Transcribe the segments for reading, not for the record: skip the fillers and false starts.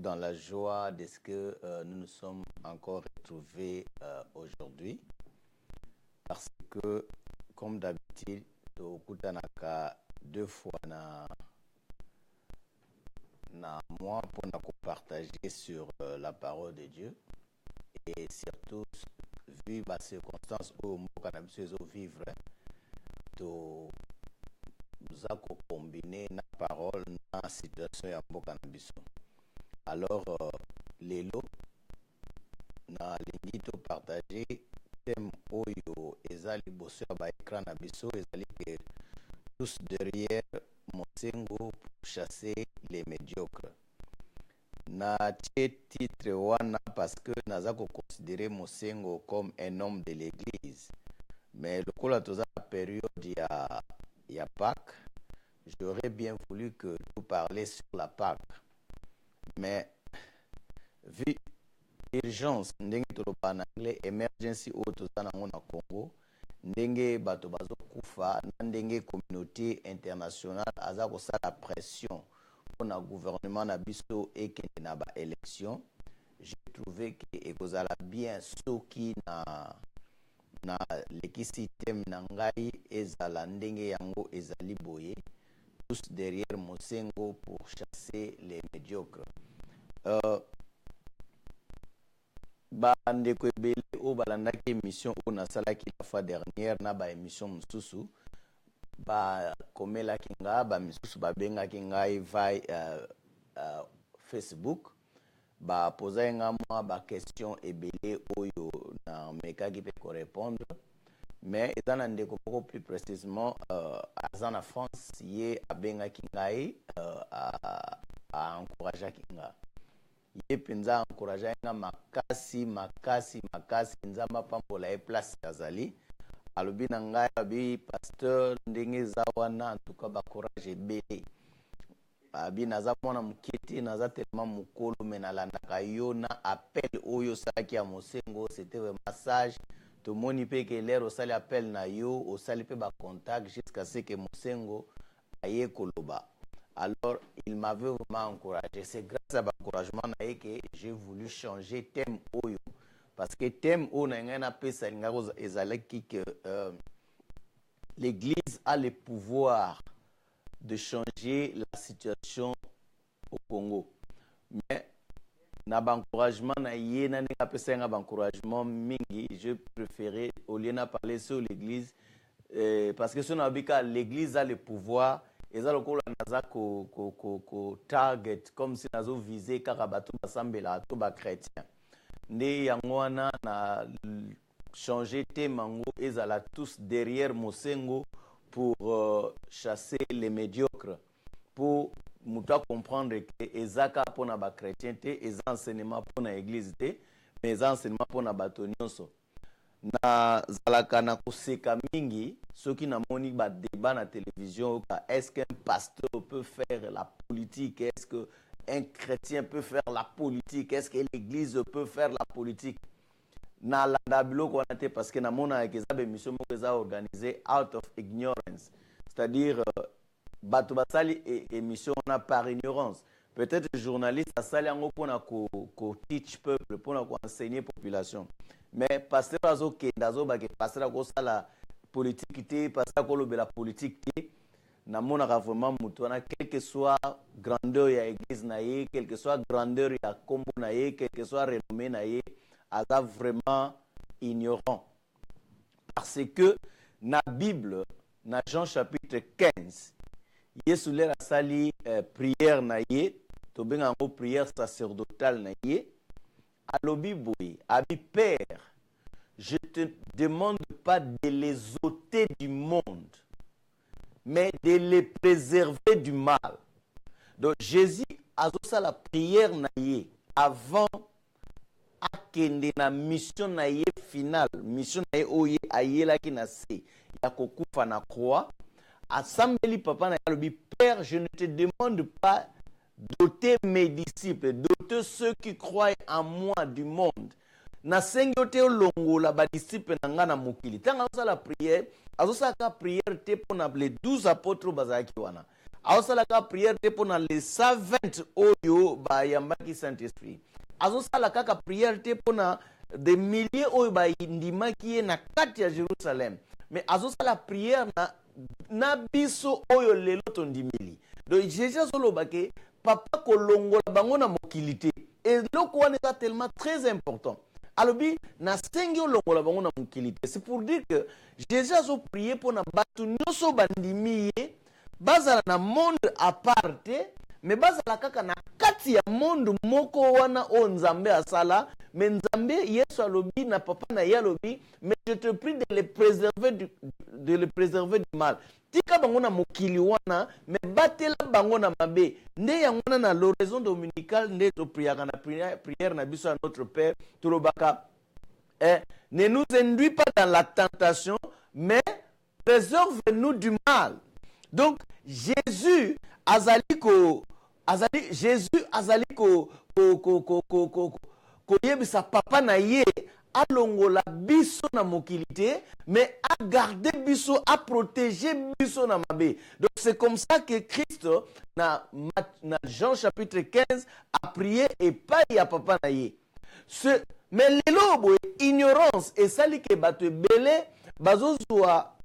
dans la joie de ce que nous nous sommes encore retrouvés aujourd'hui. Parce que, comme d'habitude, au Kutanaka 2 fois na moi pour nous partager sur la parole de Dieu. Et surtout, vu les circonstances où nous avons vivre, nous avons combiné la parole dans la situation de Mboka. Alors, les lots, na lingi to partager thème oyo ezali bosso ba écran na biso ezali que tous derrière Mosengo pour chasser les médiocres. Na titre wana parce que naza ko considérer Mosengo comme un homme de l'église. Mais le kola toza période ya Pâques, j'aurais bien voulu que nous parler sur la Pâques. Mais vu urgence ndenge toloba en anglais emergency oyo toza nango na Congo, ndenge bato bazokufa na ndenge communauté internationale aza kosala pression mpona gouvernement na biso ekende na baélection, j'ai trouvé que ekozala bien soki na lekisi teme na ngai ezala ndenge yango ezali boye, tous derrière Mosengo pour chasser les médiocres. Ndeko ebele o balandaki émission oyo nasalaki la fois dernière na baémission mosusu bakomelaki nga bamisusu babengaki ngai vai Facebook bapozaki nga mwa baquestion ebele oyo namekaki mpe korépondre, mais eza na ndeko moko plus précisément aza na France ye abengaki ngai aencourageaki nga ye mpenza encourage nga makasi nzambe apambola ye place azali alobi na ngai abi pasteur ndenge eza wana en tout cas bacourage ebele abi naza mwana mokie te naza tellement mokolo me nalandaka yo na appel oyo osalaki ya Mosengo, c'était vraiment sage. Tomoni mpe ke lere osali appel na yo osali mpe bacontact jusqu'à ce que Mosengo aye koloba. Alors, il m'avait vraiment encouragé. C'est grâce à l'encouragement que j'ai voulu changer thème oyo. Parce que thème oyo na pesa que l'Église a le pouvoir de changer la situation au Congo. Mais na encouragement na yé na pesa encouragement mingi, je préférais au lieu de parler sur l'Église parce que si on a dit que l'Église a le pouvoir. Eza lokola naza ko target comme si nazo viser kaka bato basambela to ba chrétien nde yango wana na changer thème mango ezala tous derrière Mosengo pour chasser les médiocres, pour muta comprendre que ezaka pona ba chrétien te eza enseignement pona église te mais eza enseignement pona bato nyonso na zalaka na koseka mingi soki na moni ba débat na télévision est-ce qu'un pasteur peut faire la politique, est-ce que un chrétien peut faire la politique, est-ce que l'église peut faire la politique na la biloko wana te parce que na mona ke za émission moko eza organisé out of ignorance, c'est-à-dire bato basali émission na par ignorance. Peut-être journaliste asali yango pona ko teach peuple pona ko enseigner population. Mais pasteur azo kenda zo ba ke pasteur ko sala politique te pasteur ko lobela politique te na mona vraiment mutu wana quel que soit grandeur ya église na ye, quel que soit grandeur ya kombo na ye, quel que soit renommée na ye, aza vraiment ignorant. Parce que na Bible na Jean chapitre 15 Yesu lera sali prière na ye to benga ngo prière sacerdotale na ye alobi boye abi Père, je te demande pas de les ôter du monde, mais de les préserver du mal. Donc Jésus a fait la prière na ye avant akende na mission na ye finale, mission na ye oye ayela ki na se ya kokufa na croix. Assemblée papa na yalobi Père, je ne te demande pas d'ôter mes disciples, d'ôter ceux qui croient en moi du monde. Na sengi ote longola ba disciple na nga na mokili. Tanga osala prière, azosaka prière te pona les 12 apôtres bazaki wana. aosalaka prière te mpona les 120 oyo bayambaki Saint-Esprit. Azosala kaka prière te mpona des milliers oyo bayindimaki ye na kati ya Jérusalem. Mais azosala prière na biso oyo lelo tondimeli. Donc Jésus azoloba ke papa kolongola bango na mokili te. Et loko wana eza tellement très important. Alobi na sengi olongola bango na mokili te. C'est pour dire que Jésus azo prier mpona bato nyonso bandimi ye bazala na monde à part te, mais bazala kaka na kati ya monde moko wana o Nzambe asala. Mais Nzambe Yesu alobi na papa na ye alobi, mais je te prie de le préserver du mal. Tika bango na mokili wana, mais batela bango na mabe. Nde yango na l'oraison dominicale nde to priaka na prière na biso à notre Père Tulobaka. Ne nous induis pas dans la tentation, mais préserve-nous du mal. Donc Jésus azali koyebisa papa na ye alongola biso na mokili te, mais a garder biso, a protéger biso na mabe. Donc c'est comme ça que Christ na Jean chapitre 15 a prié et pas ya papa na ye. Mais lelo ignorance et sali ke bato belé bazozwa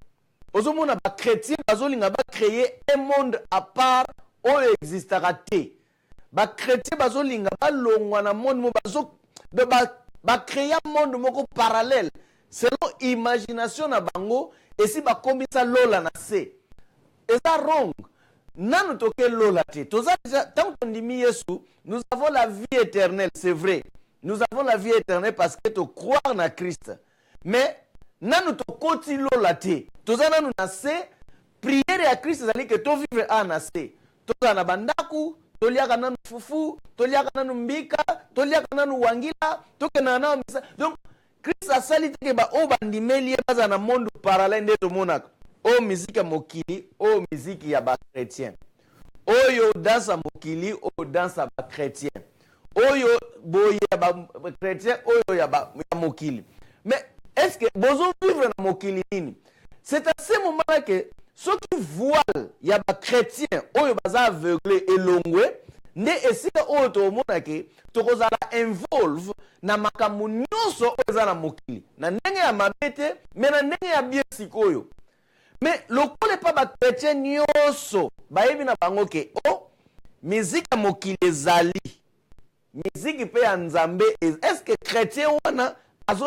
ozomona ba chrétien bazolinga ba créer un monde à part oyo existera te. Ba chrétien bazolinga ba longwa na monde mo ba créer un monde moko parallèle selon imagination na bango et si ba komisa lola na se. Eza wrong. Nanu toke lola te. Toza tant qu'on dit Yesu, nous avons la vie éternelle, c'est vrai. Nous avons la vie éternelle parce que tu crois na Christ. Mais nanu to koti lola te. Toza nanu na se prière ya Christ zali que to vivre a na se. Toza na bandaku, toliaka nanu fufu, toliaka nanu mbika, toliaka nanu wangila, toke na nanu misa. Donc Christ a sali te ke ba o bandimeli baza na monde parallèle nde to monaka. O musique mokili, o musique ya ba chrétien. Oyo dansa mokili, o dansa ba chrétien. Oyo boye ya ba chrétien, oyo ya mokili. Mais est-ce que bozo vivre na mokili nini? C'est à ce moment-là que ceux qui voient ya ba chrétien, oyo baza aveuglé et longwe, ne esika oyo to mona ke to kozala involve na makambo nyonso oyo za na mokili. Na ndenge ya mabete, mais na ndenge ya bien sikoyo. Mais lokole pa ba chrétien nyonso, ba yebi na bango ke musique mokili ezali. Musique pe ya Nzambe, est-ce que chrétien wana azo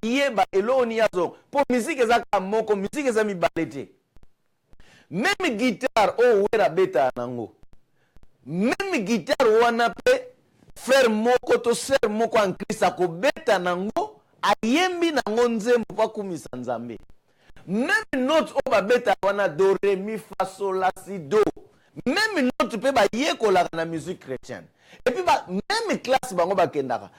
yeba eloni yazo po musique ezaka moko, musique ezami balete. Même guitare wera beta nango. Même guitare wana pe frère moko to sœur moko en Christ ako beta nango ayembi nango nzembo pa kumisa Nzambe. Même note ba beta wana do ré mi fa sol la si do. Même note pe ba yekola na musique chrétienne. Et puis même classe bango ba kendaka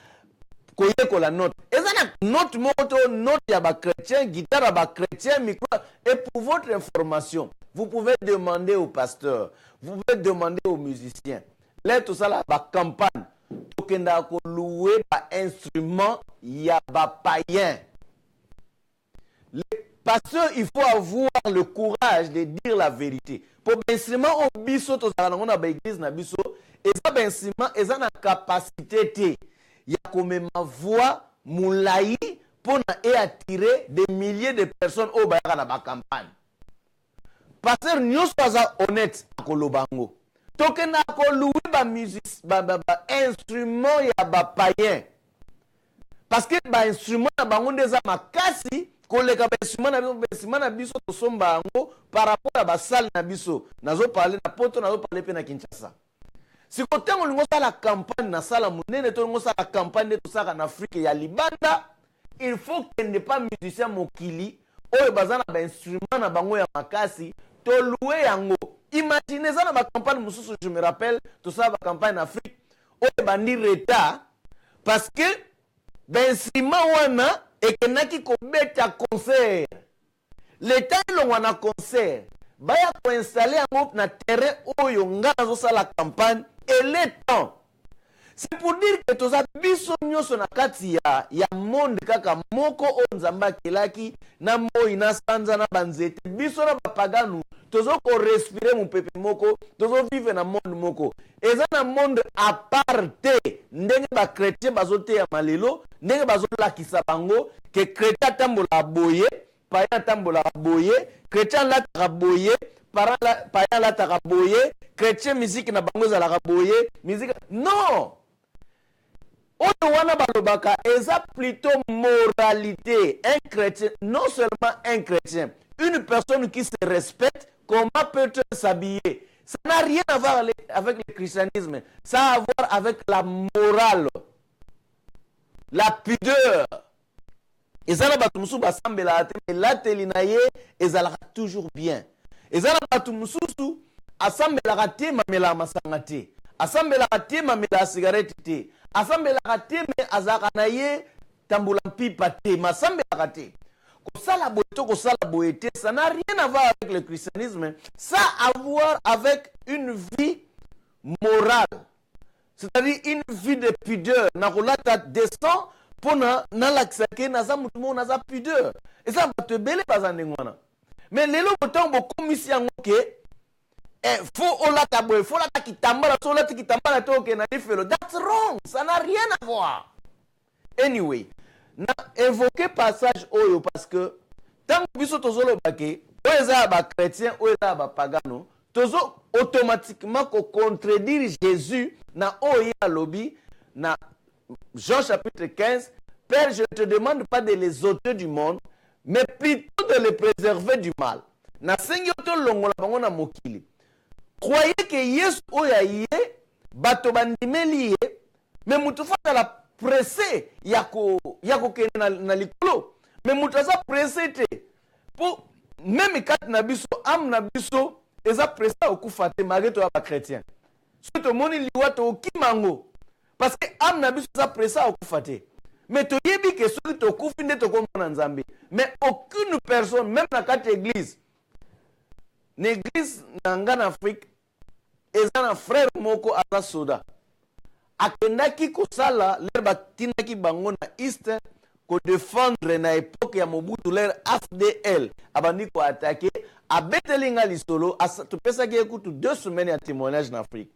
ko yekola note. Ezana note moto note ya ba chrétien, guitare ba chrétien, micro. Et pour votre information, vous pouvez demander au pasteur, vous pouvez demander aux musiciens. Là tout ça là ba campagne tokenda ko louer ba instrument ya ba païen. Pasteur, il faut avoir le courage de dire la vérité. Pour l'instrument au biso to za na ba église na biso, et ça l'instrument eza na capacité te ya comme ma voix moulayi pour attirer des milliers de personnes au bayaka na ba campagne. Pasteur nyonso aza honnête akolobango. Tokena ko louer ba musique ba instrument ya ba païen. Parce que ba instrument na bango ndeza makasi koleka ba instrument na biso to somba ngo par rapport à ba salle na biso. Nazo parler na poto, nazo parler pe na Kinshasa. Si côté on lingo la campagne na sala munene to lingo la campagne de tout ça en Afrique ya libanda, il faut qu'il n'est pas musicien mokili oyo bazana ba instrument na bango ya makasi to louer yango. Imaginez ça na ba campagne mususu, je me rappelle tout ça ba campagne en Afrique oyo bandi retard parce que ba instrument wana ekenaki ko beta concert. L'état lo wana concert baya ko installer yango na terrain oyo nga nazo sala campagne et le temps. C'est pour dire que toza biso nyonso na kati ya monde kaka moko o nzambe akelaki na moi na sanza na banzete biso na bapaganu tozo ko respirer mu pepe moko tozo vivre na monde moko eza na monde aparte ndenge ba chrétien bazote ya malelo ndenge bazolakisa bango ke chrétien tambola boye païen tambola boye chrétien lataka boye païen lataka boye chrétien musique na bango ezalaka boye musique non. Oyo wana balobaka eza plutôt moralité. Un chrétien, non seulement un chrétien, une personne qui se respecte, comment peut-elle s'habiller? Ça n'a rien à voir avec le christianisme. Ça a à voir avec la morale, la pudeur. Ezala batu mususu basambela ate lateli na ye ezalaka toujours bien. Ezala batu mususu asambela te mamela masanga te. Asambela te mamela cigarette te. Asambela te me azaka na ye tambola pipa te masambela te. Kosala boto kosala boete, ça n'a rien à voir avec le christianisme, ça a à voir avec une vie morale. C'est-à-dire une vie de pudeur. Na kolata descend pour na laksake na za mutumo na za pudeur. Et ça va te belé bazandengwana. Mais lelo boton bo komisi yango ke faut olata boy, faut lata kitambala, so lata kitambala to ke na lifelo. That's wrong. Ça n'a rien à voir. Anyway, na évoqué passage oyo parce que tant biso tozolo bake, oeza ba chrétien, oeza ba pagano, tozo automatiquement ko contredire Jésus na oya lobby na Jean chapitre 15, Père, je ne te demande pas de les ôter du monde, mais plutôt de les préserver du mal. Na sengi to longola bango na mokili. Croyez que Yesu oya yé bato bandimeli ye, mais mutu fata la pressé yako kene na likolo, mais mutu sa pressé te pour même kat na biso am na biso eza pressé okufa te malgré to ba chrétien. Surtout moni liwa to kimango parce que am na biso sa pressé okufa te. Mais to yebi que soki to kufi nde to komona nzambe. Mais aucune personne même na kat église l'église nanga en Afrique eza na frère moko aza soda akendaki kosala l'herba tinaki bango na East ko défendre na époque ya Mobutu l'air AFDL abandi ko attaquer abetelinga lisolo topesaki ekutu 2 semaines ya témoignage en Afrique.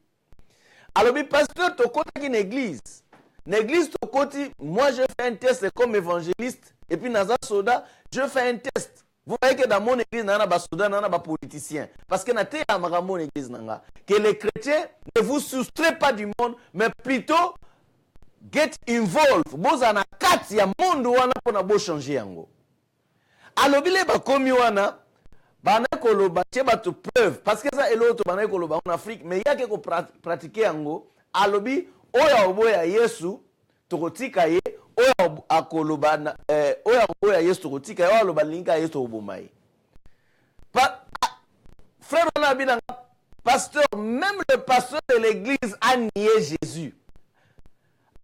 Alors bi pasteur tokotaki na l'église tokoti, moi je fais un test comme évangéliste et puis naza soda je fais un test. Vous voyez que dans mon église, il y a des soldats, il y a des politiciens. Parce que dans mon église, que les chrétiens ne vous soustraient pas du monde, mais plutôt get involved. Vous avez quatre monde pour changer. Alors, il y a comme wana, bana koloba cheba to preuve parce que ça est l'autre bana koloba en Afrique mais il y a quelque pratiquer ango alobi oya oboya Yesu tokotika ye oya akoloba oya oboya Yesu tokotika oya aloba linga Yesu obomai frère on a bien pasteur même le pasteur de l'église a nié Jésus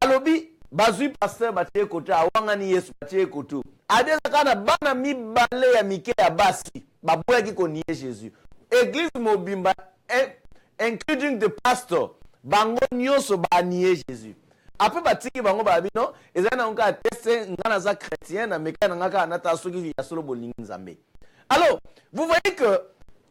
alobi bazui pasteur batie koto awangani Yesu batie koto adeza kana bana mibale ya mike ya basi baboya ki ko nié Jésus église mobimba including the pastor bango nyonso ba nié Jésus après batiki bango ba bino ezana onka tester ngana za chrétien na meka ngaka na tasoki ya solo bolingi nzambe. Alors vous voyez que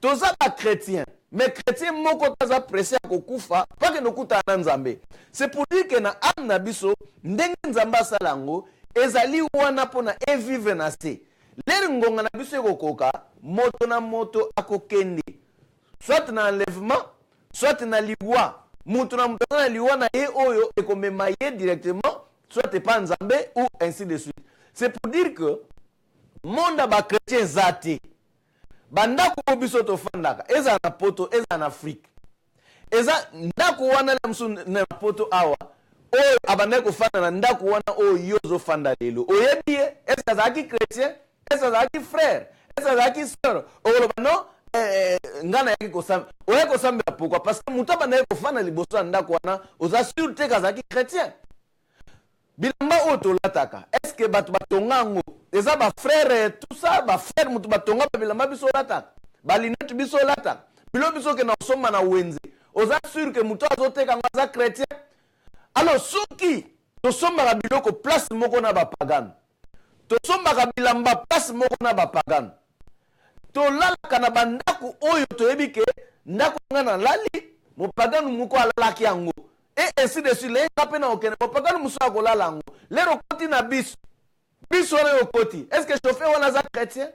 tous les chrétiens mais chrétien moko taza pressé à kokufa pas que nokuta na nzambe. C'est pour dire que na am na biso ndenge nzamba salango ezali wana pona e vivre na se leri ngonga na biso ekokoka moto na moto akokende soit na enlèvement soit na liwa mutu na mutu na liwa na ye oyo ekomema ye directement soit pas nzambe ou ainsi de suite. C'est pour dire que monde ba chrétien zate bandako ko biso to fandaka eza na poto eza na Afrique eza ndako wana na msu na poto awa oyo abandako ko fanda na ndako wana oyo yozo fanda lelo oyebie eza zaki chrétien eza zaki frère eza zaki sœur oloba no ngana yaki ko samba oye ko samba pourquoi parce que mutu abandako ko fanda liboso na ndako wana oza sûr te kazaki chrétien bilamba oto lataka est-ce que batu batongango eza ba frère tout ça ba frère mutu batonga bilamba biso lataka balinete biso lataka bilo biso ke na soma na wenze oza sûr que mutu azoteka ngaza chrétien Alors soki tosombaka biloko place moko na bapagano, tosombaka bilamba place moko na bapagano, tolalaka na bandako oyo toyebi ke ndako nga na lali mopagano moko alalaki yango, et ainsi de suite. Lenga mpe na okende mopagano mosusu akolala yango. Lero koti na biso oyo okoti, est ce que chauffeur wana aza chrétien?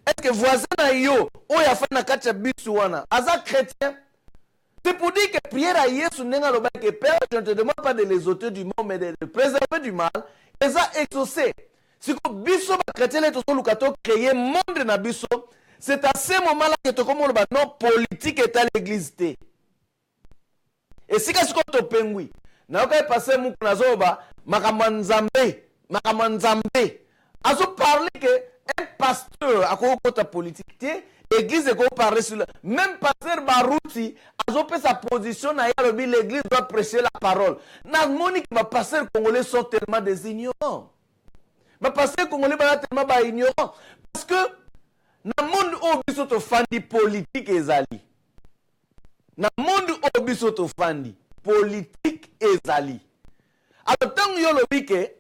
Est ce que voisin na yo oyo afandi na kati ya biso wana aza chrétien? C'est pour dire que prière à Yesu nenga loba que Père, je ne te demande pas de les ôter du monde, mais de les préserver du mal. Et ça exaucé. Si que biso ba chrétien les toso lukato créer monde na biso, c'est à ce moment-là que to comme le non politique est à l'église té. Et si que ce que to pengui, na ka passer mu na zoba makamanzambe, azo parler que un pasteur a côté politique té. L'église est qu'on parle sur le... Même pasteur Barouti a sa position à l'église doit prêcher la parole. Dans le monde, les pasteurs congolais sont tellement des ignorants. Les pasteurs congolais sont tellement ignorants. Parce que dans le monde où ils sont fandi politique ezali. Dans le monde où ils sont fandi politique ezali. Alors tant que yo lobi que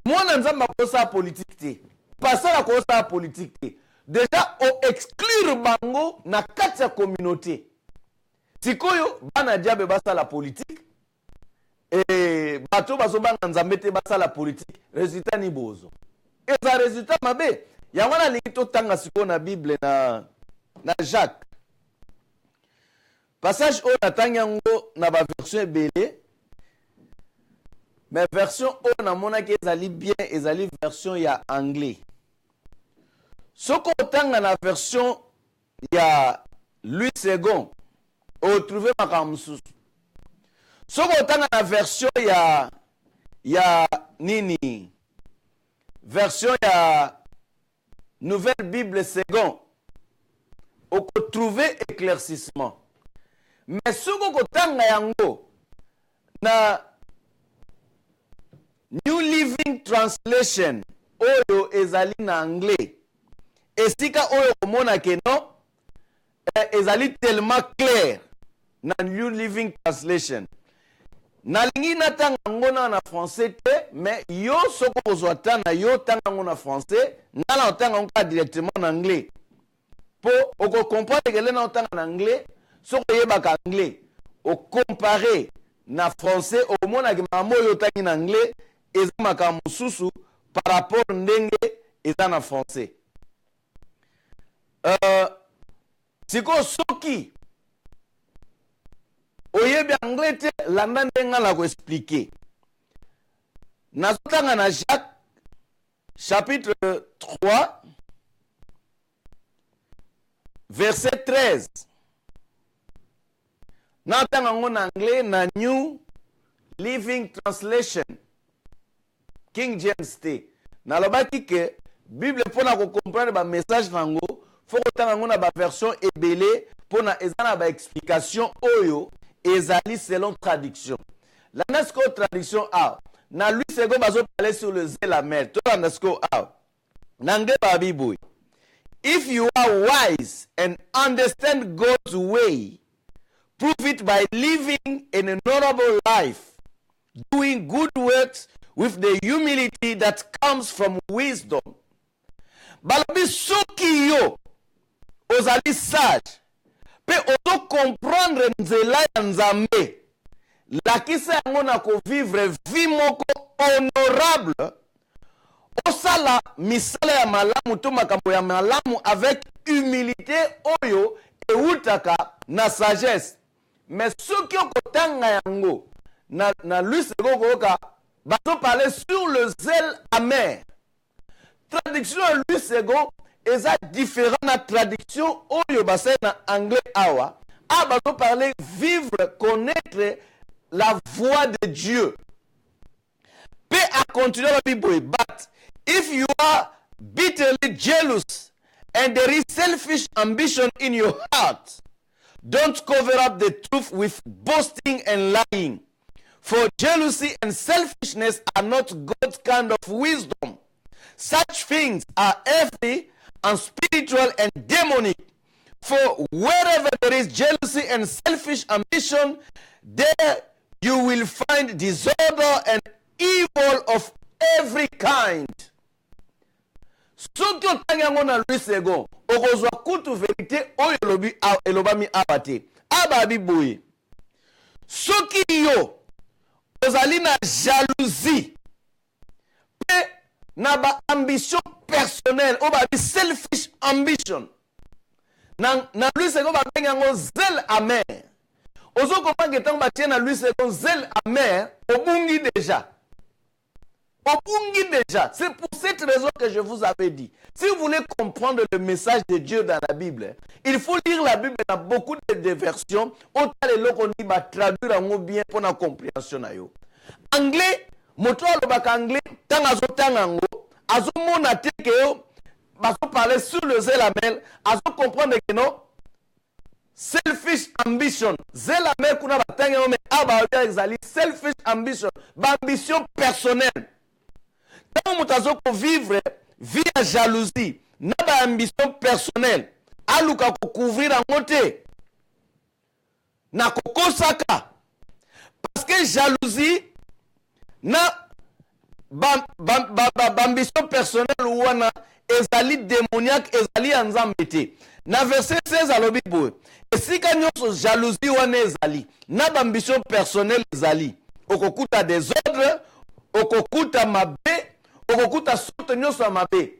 moi nanzamba kosa politique té. Pasteur a kosa politique té. Déjà on exclure bango na kati ya communauté. Sikoyo bana diabe basa la politique et bato baso banga nzambe te basa la politique. Résultat ni bozo. Et ça résultat mabe. Ya wana lito tanga siko na Bible na Jacques. Passage o na tanyango na ba version ebele. Mais version o na mona ke ezali bien, ezali version ya anglais. Ce qu'on a la version, il y a Louis II, on trouve ma kamsus. Ce qu'on a la version, il y a Nini. Version, il y a Nouvelle Bible Second. On peut trouver éclaircissement. Mais ce qu'on a yango, na New Living Translation, oyo ezali na anglais. Et si on mona que non, ezali tellement clair na New Living Translation. Na lingi na tanga ngona na français te, mais yo soko kozwata na yo tanga ngona français, na la tanga ngona directement en anglais. Pour oko comprendre que le na tanga en anglais, soko yeba ka anglais, o comparer na français au mona que mamo yo tanga en anglais, ezama ka mususu par rapport ndenge eza na français. Siko soki oyebi anglais te landa ndenga la ko expliquer. Nazotanga na Jacques chapitre 3 verset 13. Natanga en anglais na New Living Translation King James T. Na lobaki ke Bible pona ko comprendre ba message nango faut que na ba version ebele pona ezana ba explication oyo ezali selon traduction. La nasco traduction a na lui second bazo parler sur le zèle la mer. To la nasco a nange ba biboy. If you are wise and understand God's way, prove it by living an honorable life, doing good works with the humility that comes from wisdom. Balabi soki yo ozali sage pe ozo comprendre nzela ya Nzambe lakisa yango na ko vivre vie moko honorable osala misala ya malamu to makambo ya malamu avec humilité oyo eutaka na sagesse. Mais soki okotanga yango na lui sekokoka bazo parler sur le zèle amer. Traduction lui second est différent de la traduction oyo basé na anglais awa. A bazo parler vivre, connaître la voix de Dieu. Pe a continuer la Bible. But if you are bitterly jealous and there is selfish ambition in your heart, don't cover up the truth with boasting and lying. For jealousy and selfishness are not God's kind of wisdom. Such things are earthly, unspiritual, and demonic. For wherever there is jealousy and selfish ambition, there you will find disorder and evil of every kind. Soki otangi yango na Louis II, okozwa kutu verite oyo elobami awa te. Ababi boye. Soki yo ozali na jalousie pe na ba ambition personnelle, obabi selfish ambition. Na Louis II babengi yango zèle amer. Ozo comprendre que tant que na Louis II zèle amer, obungi déjà. Obungi déjà. C'est pour cette raison que je vous avais dit. Si vous voulez comprendre le message de Dieu dans la Bible, il faut lire la Bible dans beaucoup de versions. Autant les lots qu'on dit traduire en bien pour la compréhension. Anglais, moto alobak anglais, tant azo tangango, azo mona teke yo, bazo parler sur le zèle amer, azo comprendre que non. Selfish ambition. Zèle amer kuna batanga yo me aba exali selfish ambition, ambition personnelle. Tant mutazo ko vivre via jalousie, na ba ambition personnelle, aluka ko couvrir en côté. Na kokosaka. Parce que jalousie na ambition personnelle wana ezali démoniaque, ezali anzambete. Na verset 16 alobi boye. Et si kanyoso jalousie wana ezali, na ambition personnelle ezali, okokuta désordre, okokuta mabe, okokuta soto nyoso mabe.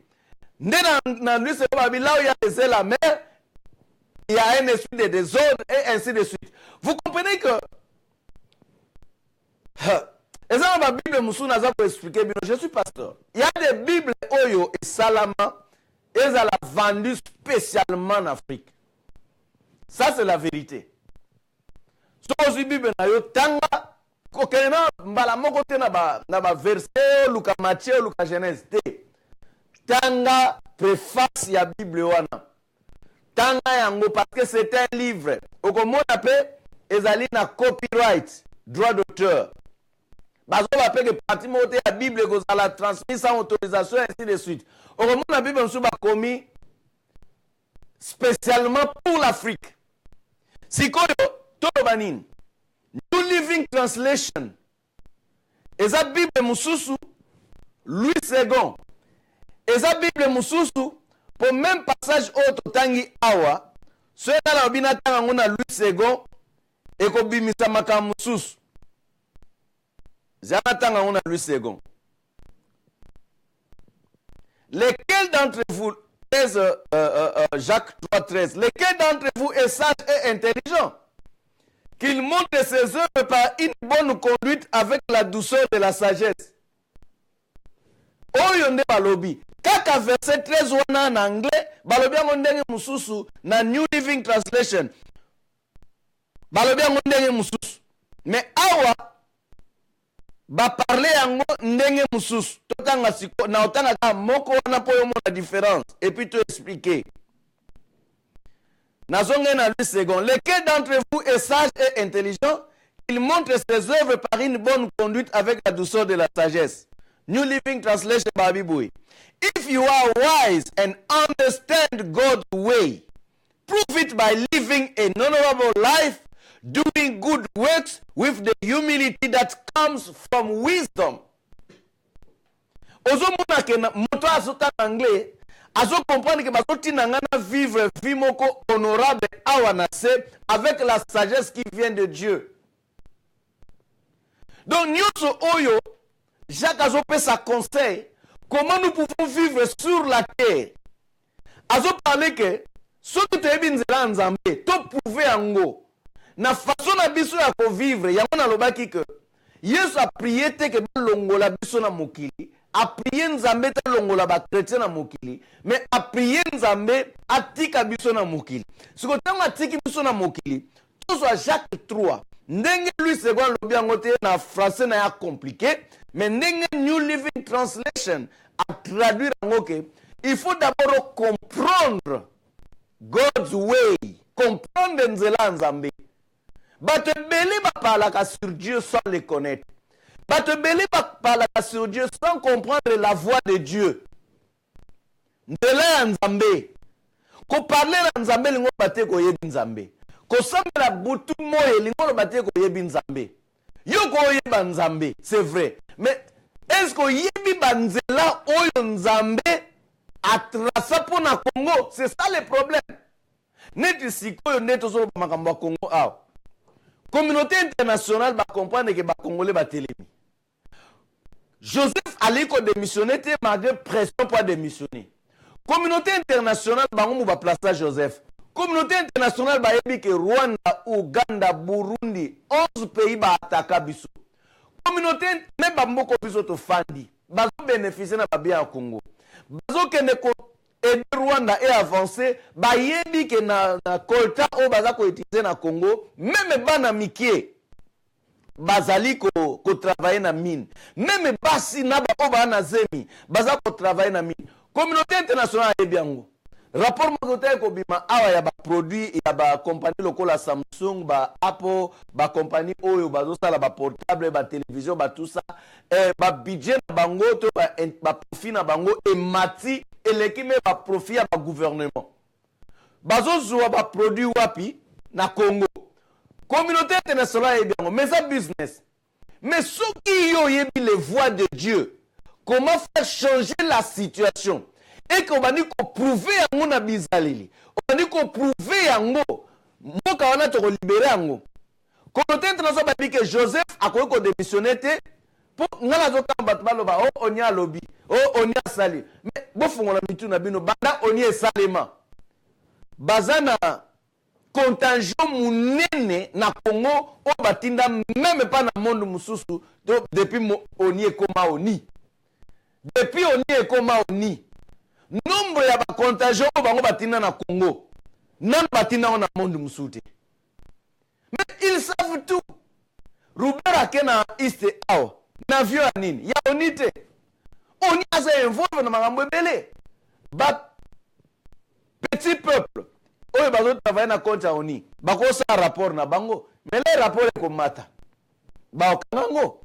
Nde na Louis II babi là où il y a des zèle amer, il y a un esprit de désordre et ainsi de suite. Vous comprenez que je suis pasteur. Il y a des Bibles Oyo et Salama, elles ont vendu spécialement en Afrique. Ça, c'est la vérité. So, si Bible na yo tanga, kokena mbala moko te na ba verset, Luka Matthieu, Luka Genèse te. Tanga préface ya Bible wana. Tanga yango parce que c'est un livre. Okomona pe ezali na copyright, droit d'auteur. Bazo va que parti moté la Bible que ça la transmis sans autorisation et ainsi de suite. Au moment la Bible nous a commis spécialement pour l'Afrique. Si koyo tolobanin New Living Translation eza Bible mususu Louis II eza Bible mususu pour même passage autre tangi awa so na obina tanga ngona Louis II et ko bimisa makambo mususu. Lequel d'entre vous, Jacques 3,13, lequel d'entre vous est sage et intelligent, qu'il montre ses œuvres par une bonne conduite avec la douceur de la sagesse. Oyonde balobi, kaka verset 13 wana en anglais, balobi ngondenge mususu na New Living Translation. Balobi ngondenge mususu. Mais awa ba parler yango ndenge mususu totanga siko na otanga ka moko wana po yo mona différence et puis te expliquer nazonge na Louis II, lequel d'entre vous est sage et intelligent, qu'il montre ses œuvres par une bonne conduite avec la douceur de la sagesse. New Living Translation babi boy. If you are wise and understand God's way, prove it by living an honorable life, doing good works with the humility that comes from wisdom. Ozo mona ke moto azota anglais, azo comprendre que bazoti nangana vivre vie moko honorable awa se avec la sagesse qui vient de Dieu. Donc nyoso oyo Jacques azo pe sa conseil comment nous pouvons vivre sur la terre. Azo parler que soki toyebi nzela nzambe to prouver yango na façon na biso ya ko vivre yango na lobaki que Yesu a prié te que longola biso na mokili, a prié nzambe te longola ba chrétien na mokili, mais a prié nzambe atika biso na mokili. Siko tango atiki biso na mokili, tout soit Jacques 3. Ndenge Louis II lobi yango te na français na ya compliqué, mais ndenge New Living Translation a traduire yango ke il faut d'abord comprendre God's way, comprendre nzela nzambe. Bato beli ba parlaka sur Dieu sans le connaître. Bato beli ba parlaka sur Dieu sans comprendre la voix de Dieu. Nzela nzambe. Ko parler na nzambe lingo bate ko yebi nzambe. Ko sambela butu moye lingo bate ko yebi nzambe. Yoko yeba nzambe, c'est vrai. Mais est-ce que yebi banzela oyo nzambe a tracé pour na Congo? C'est ça le problème. Neti sikoyo neto solo makambo ya Congo awa. Communauté internationale va comprendre que ba Congolais ba telemi. Joseph Aliko démissionné malgré pression pour démissionner. Communauté internationale bango va placer Joseph. Communauté internationale va yebi que Rwanda, Uganda, Burundi, 11 pays va attaquer biso. Communauté même ba mboko biso to fandi. Bazo bénéficier na ba bien au Congo. Bazo kende ko aider Rwanda et avancer, ba yebi que na colta o baza ko utiliser na Congo, même bana mikie bazali ko travailler na mine. Même basi na ba o bana zemi, baza ko travailler na mine. Communauté internationale yebi yango. Rapport mokote ko bima awa ya ba produit ya ba compagnie lokola Samsung, ba Apple, ba compagnie oyo bazo sala ba portable, ba télévision, ba tout ça, ba budget na bango to ba profit na bango et mati eleki me ba profit ya ba gouvernement. Bazo zuwa ba produit wapi na Congo. Communauté internationale yebi yango, mais ça business. Mais ceux qui yo yebi les voies de Dieu, comment faire changer la situation? Et qu'on va dire qu'on prouver à mon abizalili. On va dire qu'on prouver à mon. Moi, quand on a te libéré à mon. Quand on a dit que Joseph a démissionné, pour nous, on y a lobby. Oh, on y a sali. Mais, bon, on a mis tout na bino. Bada, on y est salement. Bazana, contingent mounene na Congo, on batinda même pas na monde mususu. Depuis on y est comme oni. Depuis on y est comme oni. Nombre ya ba contagion bango batina na Congo. Nan batina na monde musuti. Mais ils savent tout. Rubera kena East Awa. Na vio nini? Ya onite. Oni asa involve na makambo ebele. Ba petit peuple. Oyo bazo travailler na compte ya oni. Bako sa rapport na bango. Mais les rapports ko mata. Ba okango.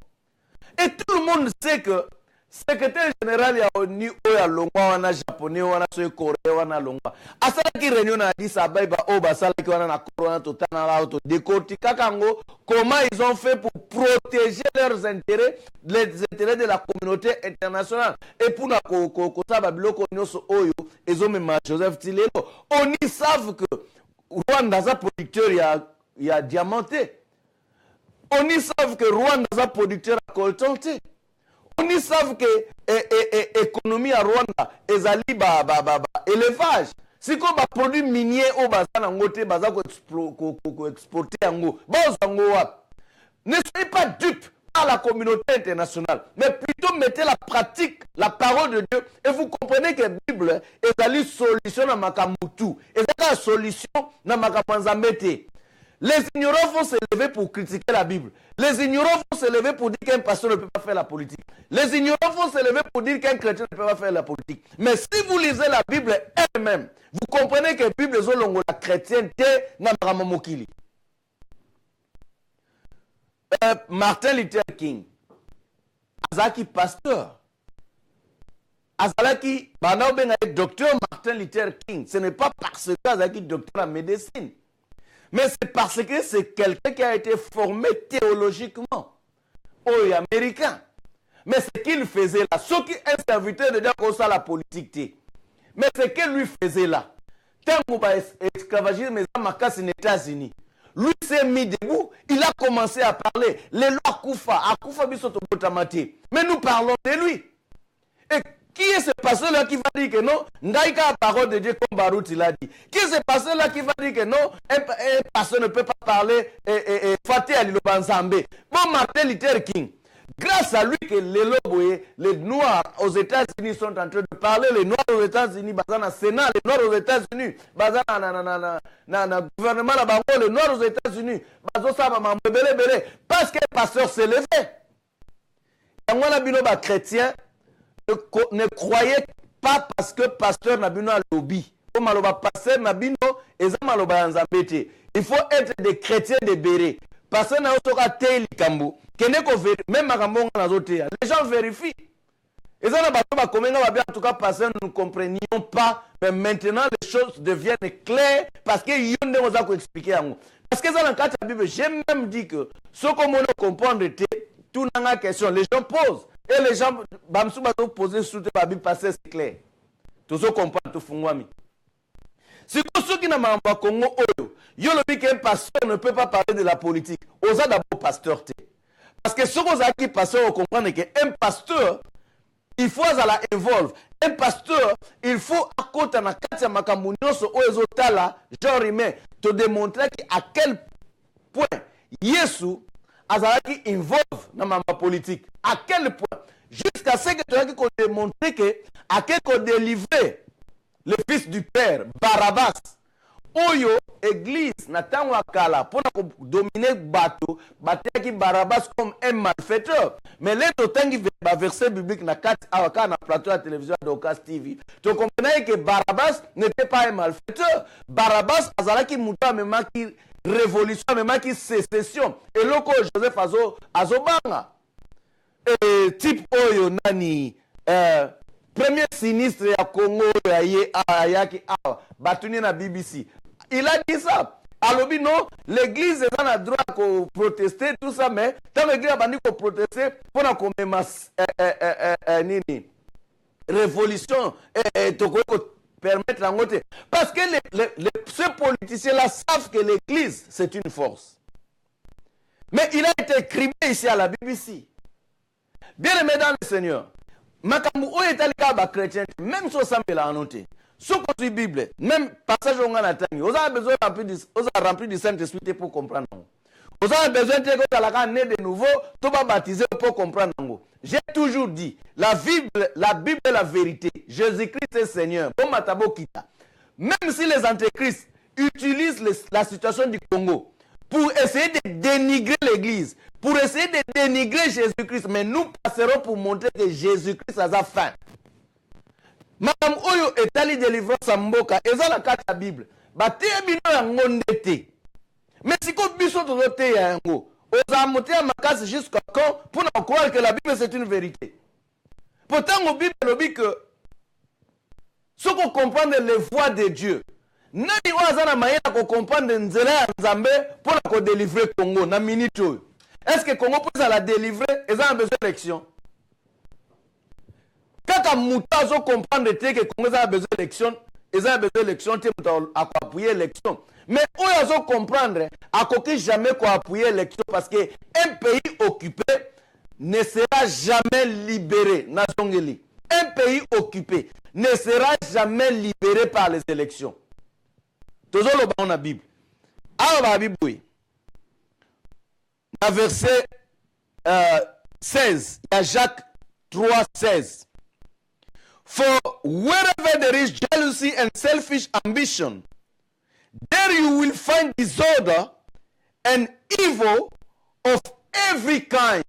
Et tout le monde sait que secrétaire général ya ONU oya longwa wana japonais wana so coréen wana longwa asala ki réunion na Addis Abeba o basala ki wana na corona totana la auto décortiquer kango comment ils ont fait pour protéger leurs intérêts, les intérêts de la communauté internationale et pour na ko saba biloko nyoso oyo ezomema Joseph Tilelo. On y savent que Rwanda za producteur ya diamanté. On y savent que Rwanda za producteur à coltanté. On y savent que l'économie à Rwanda ezali élevage. Si comme produit minier au bazana ngote baza ko exporter yango. Bazango wa. Ne soyez pas dupes par la communauté internationale, mais plutôt mettez la pratique, la parole de Dieu, et vous comprenez que la Bible ezali solution na makamutu. Ezaka solution na makamanzamete. Les ignorants vont se lever pour critiquer la Bible. Les ignorants vont se lever pour dire qu'un pasteur ne peut pas faire la politique. Les ignorants vont se lever pour dire qu'un chrétien ne peut pas faire la politique. Mais si vous lisez la Bible elle-même, vous comprenez que la Bible est la chrétienté na maramamokili. Martin Luther King, azaki pasteur. Azalaki, docteur Martin Luther King. Ce n'est pas parce que azaki docteur en médecine. Mais c'est parce que c'est quelqu'un qui a été formé théologiquement. Oh, américain. Mais ce qu'il faisait là, ce qui est un serviteur de Dieu comme ça la politique. Mais ce qu'il lui faisait là, tant qu'on va esclavager mes amakas aux États-Unis, lui s'est mis debout, il a commencé à parler. Les lois Akoufa bisoto botamati. Mais nous parlons de lui. Et qui est ce pasteur-là qui va dire que non, Ndaïka la parole de Dieu comme Baruch il a dit. Qui est ce pasteur-là qui va dire que non, un pasteur ne peut pas parler Fatih Alilobanzambe. Bon, Martin Luther King, grâce à lui que les Noirs aux États-Unis sont en train de parler, les Noirs aux États-Unis, dans le Sénat, les Noirs aux États-Unis, dans le gouvernement, les Noirs aux États-Unis, parce que le pasteur s'est levé. Et moi, la chrétien, ne croyez pas parce que pasteur Nabino a lobby. Comme pasteur Nabino et Zamaloba Nzambete. Il faut être des chrétiens de Béré. Pasteur Naotoka Teli Kambu. Même les gens vérifient. Et ça, en tout cas, pasteur, nous ne comprenions pas. Mais maintenant, les choses deviennent claires parce que Yonde nous a expliqué. Parce que dans la Bible, j'ai même dit que ce qu'on peut comprendre, tout dans la question, les gens posent. Et les gens, Bamsou va poser sous la Bible parce que c'est clair. Tout ce qu'on comprend, tout fungwami. C'est pour ceux qui n'ont pas Congo, yo le dit qu'un pasteur ne peut pas parler de la politique. Osa d'abord pasteur. Parce que ce qu'on a qui pasteur, on comprend qu'un pasteur, il faut la involve. Un pasteur, il faut à côté de la carte makambounioso oezotala, genre humain, te démontrer à quel point Yesu azalaki involve dans ma politique. À quel point? Jusqu'à ce que tu as démontré que à quel qu'on délivrer le fils du père, Barabbas. Oyo, église, Nathan Wakala, pour dominer bateau, bataki Barabbas comme un malfaiteur. Mais là, tu as verset biblique na 4 awaka na plateau de la télévision d'Okas TV. Tu comprenais que Barabbas n'était pas un malfaiteur. Barabbas, azalaki mouta même qui révolution, même qui sécession. Et loko Joseph Azobanga. Et type Oyo Nani, premier sinistre ya Congo Ayaki Batuni na BBC. Il a dit ça. Alors, non, l'église est dans le droit de protester, tout ça, mais tant l'église a dit qu'on protester pour la révolution et permettre la montée. Parce que ces politiciens-là savent que l'église, c'est une force. Mais il a été écrit ici à la BBC. Bien aimé dans le Seigneur, Makambu est allé à la chrétien, même si ça me l'a annoté. Ce qu'on dit Bible, même passage on a attendu, on a besoin de remplir du Saint-Esprit pour comprendre. On a besoin de né de nouveau, tout va baptiser pour comprendre. J'ai toujours dit, la Bible est la vérité. Jésus-Christ est Seigneur. Bon matabo kita. Même si les antéchrists utilisent la situation du Congo pour essayer de dénigrer l'Église, pour essayer de dénigrer Jésus-Christ, mais nous passerons pour montrer que Jésus-Christ a sa fin. Madame Oyo est allé délivrer sa mboka, et ça la carte de la Bible. Bate bino ya ngondete. Mais si qu'on biso tozote ya yango, oza monter à ma case jusqu'à quand pour nous croire que la Bible c'est une vérité. Pourtant, la Bible dit que ce qu'on comprend les voies de Dieu, nani wazana mayena ko comprendre nzela ya Nzambe pour la délivrer Congo na minute. Est-ce que Congo peut la délivrer? Ils ont besoin d'élection. Quand Moutazo comprendre que Congo a besoin d'élection, ils ont besoin d'élection pour appuyer l'élection. Mais eux, ils ont comprendre à quoi jamais appuyer l'élection parce que un pays occupé ne sera jamais libéré. Un pays occupé ne sera jamais libéré par les élections. Toujours le dans la Bible. Alors, la Bible, oui. Dans verset 16, il y a Jacques 3, 16. For wherever there is jealousy and selfish ambition, there you will find disorder and evil of every kind.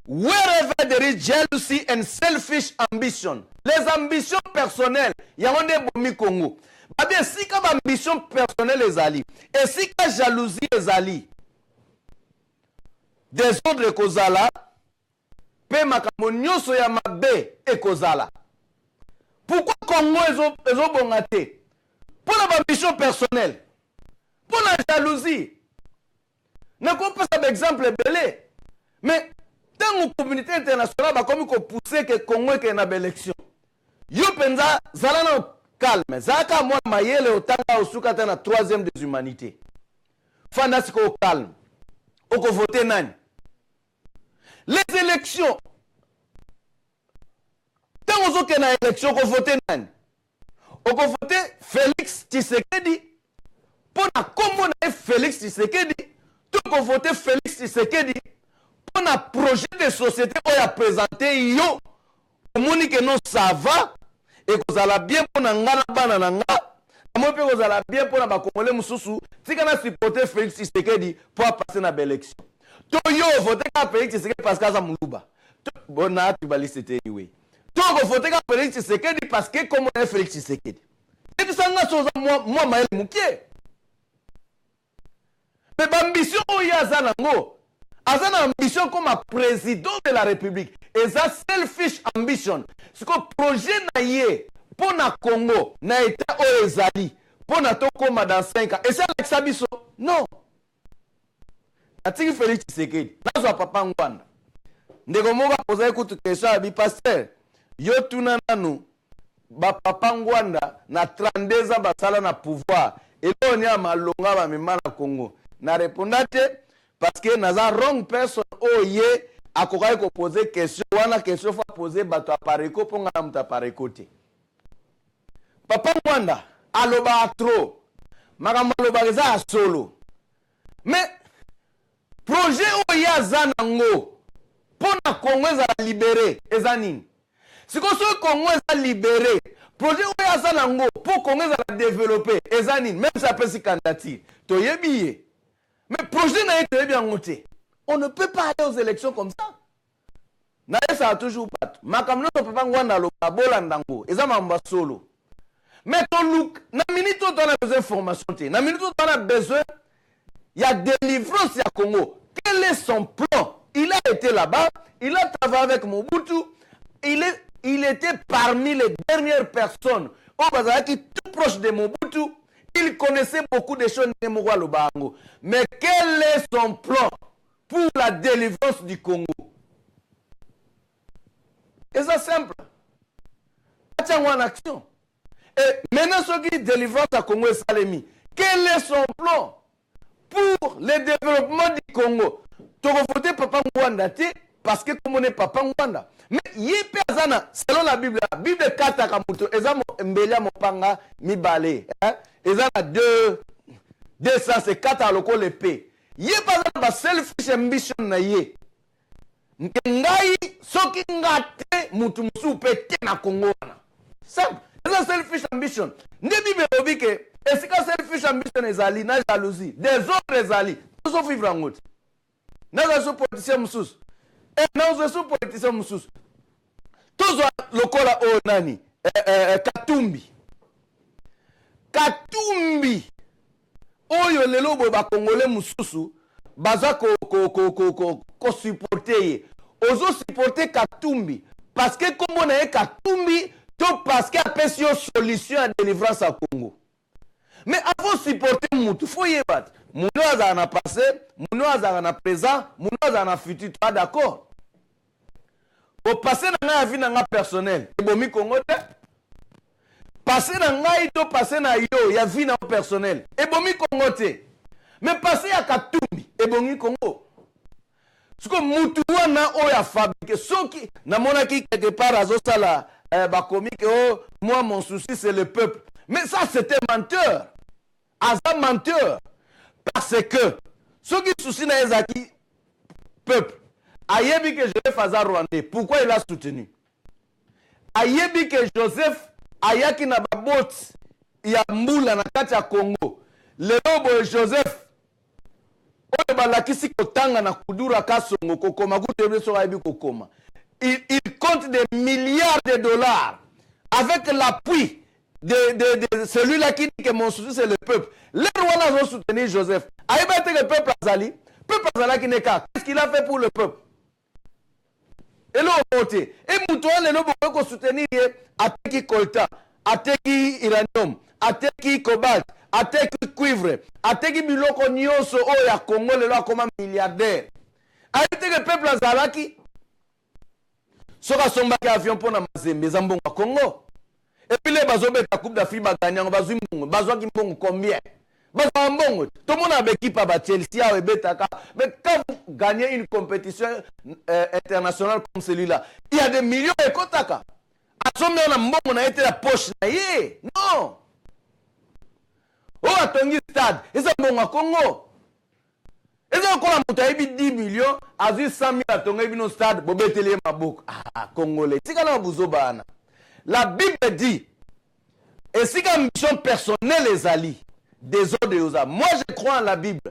Wherever there is jealousy and selfish ambition, les ambitions personnelles, il y a un bomi Congo. Mais si comme ambition personnelle les alliés, et si comme jalousie les alliés, des autres kozala, pe makambo nyonso ya mabe ekozala. Pourquoi Congo ezo bongate? Pour la ambition personnelle, pour la jalousie. Ne comprends pas d'exemple belé. Mais dans la communauté internationale, comme il poussé que Congo ait une élection. Yo penza zalana calme. Zaka moi mayele otanga osukata na troisième des humanités. Fanasiko calme. Oko voter nani. Les élections. Tant qu'on a une élection, on vote nani. On vote Félix Tshisekedi. Pour la commune Félix Tshisekedi. Tout qu'on vote Félix Tshisekedi. Pour un projet de société qu'on a présenté, yo, on que non ça va, et qu'on a bien pour n'angala banana, moi puis qu'on a bien pour la Congolais Moussou, si qu'on a supporté Félix Tshisekedi pour passer une élection. Tout yo voté qu'à Félix Tshisekedi parce qu'il y a Moulouba. Bon, na tu vas lister anyway. Tout qu'on voté qu'à Félix Tshisekedi parce que comment est Félix Tshisekedi. Et tout ça, moi, Maël Moukié. Mais l'ambition, il y a Zanango. Azan ambition comme président de la République. Et ça, selfish ambition. Ce que projet naïe pour na Congo, na état oezali, pour nato koma dans 5 ans et ça Alexa biso non atiki Félix Tshisekedi nazo papa ngwanda ndeko moka poser écoute question abi pasteur yo tuna nanu ba papa ngwanda na 32 ans basala na pouvoir et là on y a malonga ba mema na Congo na répondate parce que naza wrong person oye akokai ko poser question wana question fa poser bato apareko ponga na muta apareko te papa ngwanda aloba trop makambo aloba za solo mais projet oye aza nango pona Congo eza libéré eza nini siko so Congo eza libéré projet oye aza nango pour Congo eza développer eza nini même ça peut se candidature toyebi mais projet na ye toyebi yango te on ne peut pas aller aux élections comme ça na ça a toujours pas makambo to papa ngwanda aloba bolandango eza mamba solo mais ton look na minute on a besoin d'information te na minute on a besoin il y a délivrance à Congo. Quel est son plan? Il a été là-bas, il a travaillé avec Mobutu, il était parmi les dernières personnes au Bazar qui tout proche de Mobutu, il connaissait beaucoup de choses de Mouwa Lobango. Mais quel est son plan pour la délivrance du Congo? Et ça simple. Attends en action. Et maintenant, ce qui délivrance à Congo et Salemi, quel est son plan pour le développement du Congo? Tu vas voter Papa Ngwanda parce que comme on est Papa Ngwanda. Mais yépe azana selon la Bible 4 kamuto ezamo mbelia mopanga mibale ezana 204 aloko le pe. Yépe azana ba selfish ambition na ye. Ngai soki ngate mutu musu pe te na Congo na. Simple. C'est selfish ambition. Ne Bible obike et si selfish ambition ezali na jalousie des autres ezali tous au vivre en route. Naza so politicien mususu. Et naza so politicien mususu. Tous lokola o nani Katumbi. Katumbi. Oyo lelo bo ba congolais mususu baza ko supporter. Ozo supporter Katumbi parce que comme on est Katumbi to parce qu'il y a pas de solution à délivrance à Congo. Mais avant supporter Moutou, il faut y battre. Mounou a un passé, Mounou a un présent, Mounou a un futur. Tu es d'accord? Au passé, dans la vie personnelle, et bon, mi Congo, passé dans la vie, passé dans yo, il y a vie personnelle. Et bon, mi Congo, mais passé à Katumbi, et bon, mi Congo. Ce que Moutou a fabriqué, ce qui, n'a mon acquis quelque part à Zosala, comique, oh, moi, mon souci, c'est le peuple. Mais ça, c'était menteur. Aza menteur. Parce que ceux qui soucient dans les peuple, Ayebi que Joseph Aza Rwandais, pourquoi il a soutenu? Ayebi que Joseph Ayaki Nababot, il y a Moula na Katia Congo. Le lobo Joseph, il compte des milliards de dollars avec l'appui de celui-là qui dit que mon souci c'est le peuple. Les Rwandais ont soutenu Joseph. Aïbate le peuple Azali. Peuple Azali qui n'est qu'à. Qu'est-ce qu'il a fait pour le peuple? Et l'on voté. Et Moutouan, les lobos ont soutenu Ateki Colta, Ateki Iranium, Ateki Cobalt, Ateki Cuivre, Ateki Biloko Nyoso, Oya Congo, les lois comme un milliardaire. Aïbate le peuple Azalaki. Soka Sombaki avion pour Namazembe, Zambon à Congo. Et puis les bazobet la Coupe d'Afrique va gagner, on va zoom, bazwa qui mbongo combien? Bazwa mbongo. Tout le monde a équipe à Chelsea, mais quand vous gagnez une compétition internationale comme celui-là, il y a des millions de kotaka. À son moment, on a été la poche. Non. Oh, à Tongi Stade, et ça bon à Congo. Et ça encore à 10 millions, à 100 000 à Tongi no Stade, Bobetele Mabok. Ah, Congolais. C'est quand on vous obana. La Bible dit, et si une ambition personnelle les alliés, des autres de Yosa. Moi je crois en la Bible.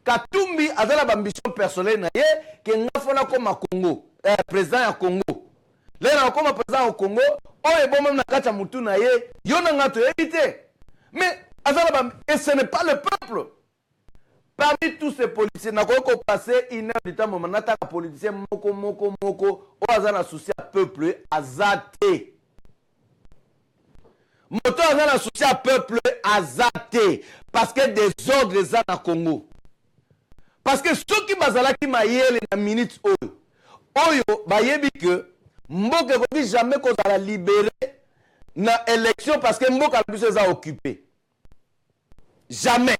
Katumbi avait l'ambition personnelle, que nous avons comme à Congo, président à Congo. Là, on comme président au Congo, on est bon même dans Kacha Moutou na ye, yon a tout évité. Mais, et ce n'est pas le peuple. Parmi tous ces policiers, nous avons passé une heure de temps, nous avons politicien moko, on a un souci à peuple, à zate. moto aza na souci ya peuple aza te parce que désordre eza na Congo. Parce que soki bazalaki mayele na minute oyo bayebi que mboka ekoki jamais kozala libéré na élection parce que mboka na biso eza occupé. Jamais.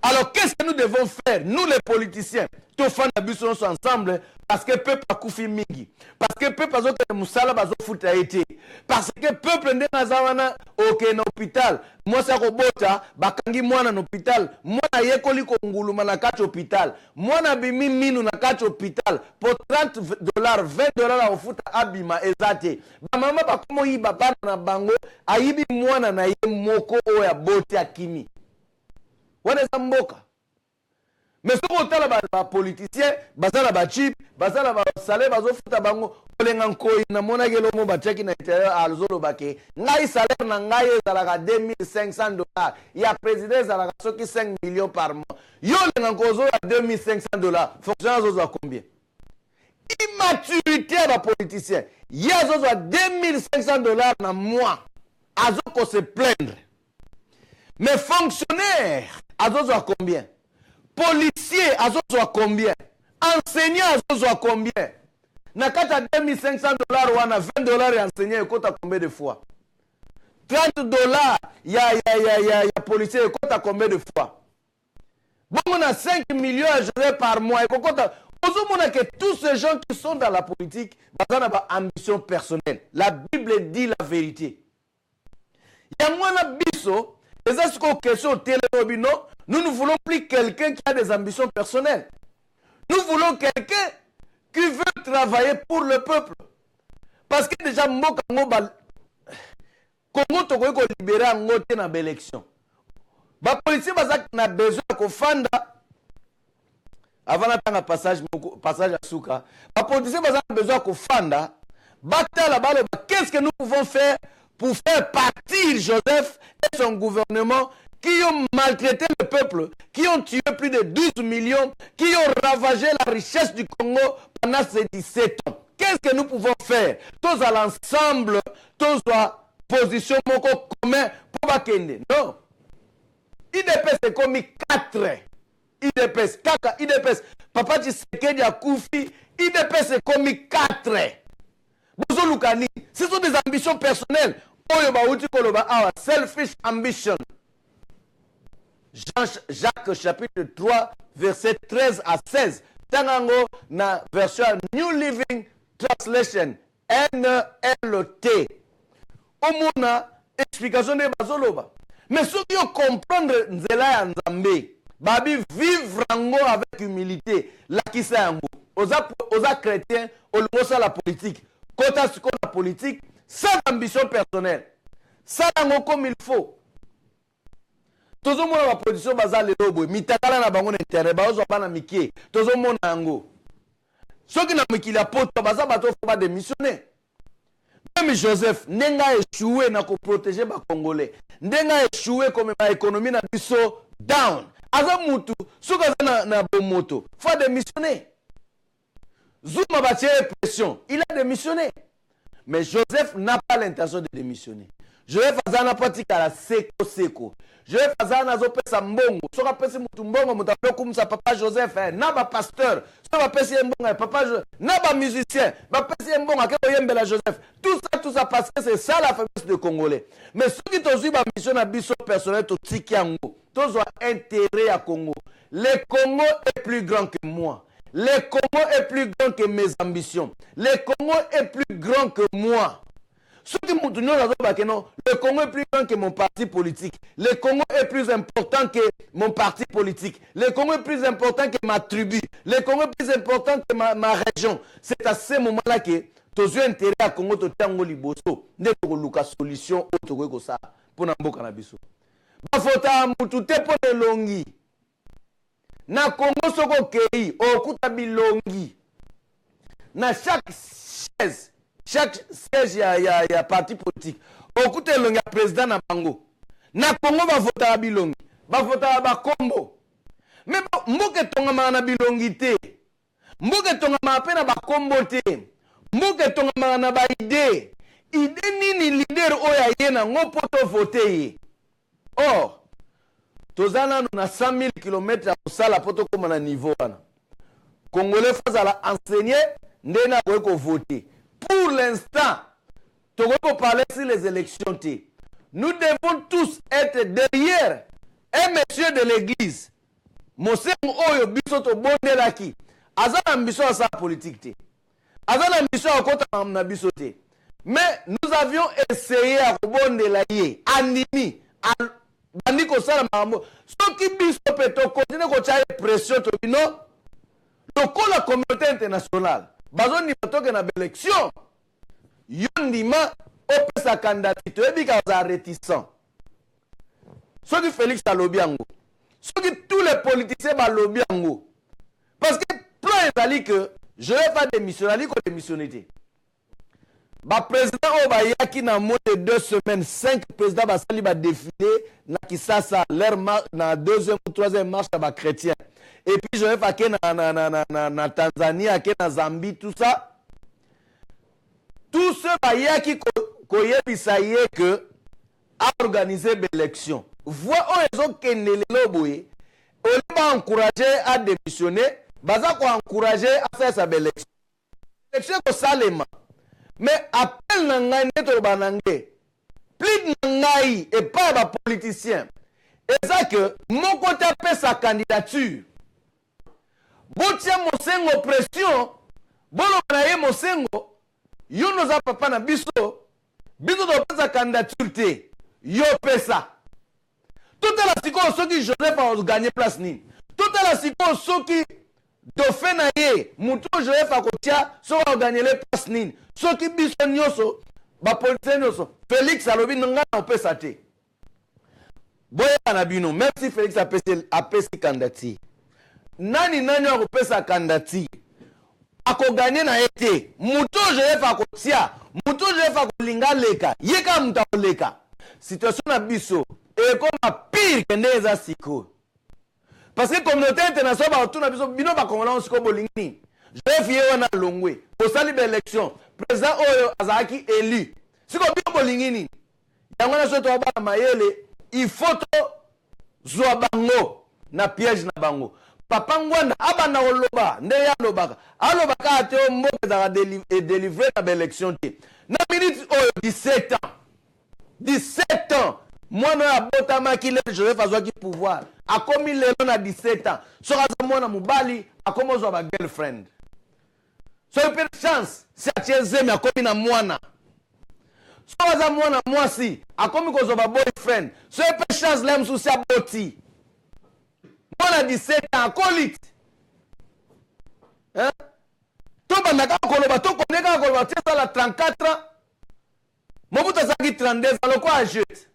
Alors qu'est-ce que nous devons faire, nous les politiciens, tous fans d'abus ensemble, parce que le peuple a koufi mingi, parce que le peuple a zoké moussala bazo fouta été, parce que le peuple n'est pas ok na hôpital, moi ça robota, bakangi moi na hôpital, moi na yekoli kongulu na kach hôpital, moi na bimi minu na kach hôpital, pour $30, $20 au fouta abima ezate, ba mama ba komo yiba bana na bango, ayibi moi na ye moko oya bote akimi. Wana eza mboka. Mais ce qu'on a les politiciens, bazala ba chip, bazala ba salaire bazo futa bango, olenga nkoi na mona gelo mo ba cheki na intérieur alzolo bake. Ngai salaire na ngai ezalaka $2,500. Ya président ezalaka soki 5 millions par mois. Yo lenga nkozo ya $2,500. Fonctionnaire zozo a combien? Immaturité ba politicien. Ya zozo a $2,500 na mois. Azo ko se plaindre. Mais fonctionnaire azozo a combien? Policier azozo a combien? Enseignant azozo a combien? Na kata $2,500 wana $20 et enseignant ekota combien de fois? $30 ya policier ekota combien de fois? Bon, on a 5 millions à gérer par mois. Et que tous ces gens qui sont dans la politique, ils ont une ambition personnelle. La Bible dit la vérité. Il y a moins de nous ne voulons plus quelqu'un qui a des ambitions personnelles. Nous voulons quelqu'un qui veut travailler pour le peuple. Parce que déjà, Congo Togo libéré en côté dans l'élection. Les policiers ont besoin de fanda avant d'attendre passage à Souka. Les policiers ont besoin de fanda. Qu'est-ce que nous pouvons faire pour faire partir Joseph et son gouvernement qui ont maltraité le peuple, qui ont tué plus de 12 millions, qui ont ravagé la richesse du Congo pendant ces 17 ans. Qu'est-ce que nous pouvons faire? Tous à l'ensemble, tous à position commun pour Bakende. Non. IDPS est comme 4. IDPS, Kaka, IDPS. Papa Tshisekedi a Koufi, IDPS est comme 4. Ce sont des ambitions personnelles. Selfish ambition. Jacques chapitre 3, verset 13 à 16. Tangango na version New Living Translation. NLT. Omona explication de Bazoloba. Mais ceux qui ont comprendre Nzela ya Nzambe, babi vivre ango avec humilité. La kisa yango. Oza chrétien, olomosa la politique. Kota siko la politique, sans ambition personnelle. Ça yango comme il faut. Tozo mona la position bazale lobo, mitakala na bango na intérêt, bazo bana mikie. Tozo mona yango. Ceux qui na mikila poto baza bato faut pas démissionner. Même Joseph nenga échoué na ko protéger ba Congolais. Nenga échoué comme ma économie na biso down. Aza mutu, soka na bomoto, faut démissionner. Zouma batie pression, il a démissionné. Mais Joseph n'a pas l'intention de démissionner. Joseph azana patika la seko. Joseph azana zo pesa mbongo. Soka pesi mutu mbongo mutape kumsa papa Joseph, na ba pasteur. Soka pesi mbongo papa Joseph, na ba musicien, ba pesi mbongo akebo yembela Joseph. Tout ça parce que c'est ça la faiblesse des Congolais. Mais ceux qui t'ont ba mission na biso personnel to tikiango, tous ont intérêt à Congo. Le Congo est plus grand que moi. Le Congo est plus grand que mes ambitions. Le Congo est plus grand que moi. Le Congo est plus grand que mon parti politique. Le Congo est plus important que mon parti politique. Le Congo est plus important que ma tribu. Le Congo est plus important que ma région. C'est à ce moment-là que tu as intérêt à Congo, tu as liboso. Ne pas solution pour ça. Pour n'importe quel biso. Bafota mutute pour le longi. Na Congo soko kei okuta bilongi. Na chaque siège ya parti politique. Okuta longi ya président na bango. Na Congo ba vota bilongi. Ba vota ba kombo. Mais mboke tonga na bilongi te. Mboke tonga ma pe na ba kombo te. Mboke tonga na ba idée. idée nini leader oya ye na ngopo to voter ye. Or tozana na 100 000 km au sala poto comme na niveau wana. Congolais face à la enseigner ndena ko voter. Pour l'instant, Togo parler sur les élections. Nous devons tous être derrière un monsieur de l'église. Monseigneur Oyo Bisoto Bondelaki. Azan ambition à sa politique. Azan ambition à côté de Bisoté. Mais nous avions essayé à Bondelaye, Animi, Bandiko Salamamo. Ce qui Bisoto continue à faire pression. Non, donc la communauté internationale. Bazon ni matoke na élection. Yondima op sa candidature et bika za réticent. Ce qui Félix a lobby ango. Ce qui tous les politiciens ba lobby ango. Parce que plan ezali que je vais pas démissionner ko démissionner. Ba président o ba yaki na moins de 2 semaines 5 présidents ba sali ba défilé na Kisasa leur na deuxième ou troisième marche ba chrétien. Et puis je vais faire que na Tanzanie, na Zambie, tout ça. Tout ce baïa qui koyebisaye que a organisé l'élection. Voix ils ont qu'elle loboye. On va encourager à démissionner. Baza ko encourager à faire sa élection. Élection ko salema. Mais appel nangai neto banangé. Plus nangai et pas ba politicien. Et ça que mon côté appelle sa candidature. Botia mosengo pression. Bolo naye mosengo. Yo noza papa na biso. Biso do pesa candidature te. Yo pesa. Tout est la siko soki Joseph a gagné place ni. Tout est la siko soki Dauphin na ye. Mouto Joseph a kotia so a gagné les place ni. Soki biso nyoso ba politicien nyoso. Félix alobi nanga na pesa te. Boya na bino même si Félix a pesi candidature. Nani a pesa candidature. Ako gagné na été. Mouto Joseph a kotia. Mouto Joseph a kolinga leka. Yeka muta leka. Situation na biso et comme pire que neza siko. Parce que communauté internationale ba autour na biso bino ba congolais siko bolingini. Joseph ye wana longwe. Pour sali élection, président oyo azaki élu. Siko bino bolingini. Yango na soto ba mayele, il faut to zwa bango na piège na bango. Papa Ngwanda abana oloba nde ya lobaka alobaka ate mboka za délivrer na élection te na minute oyo 17 ans moi na botama ki le Joseph azwaki pouvoir akomi lelo na 17 ans soka za mwana mubali akomozwa ba girlfriend so pe chance si atiezeme akomi na mwana soka za mwana mwasi akomi kozwa ba boyfriend so pe chance la msusi aboti. On a 17 ans, colite. Hein? Tout le monde a tout le 34 ans. Mobutu a 32 ans, le quoi a jeté.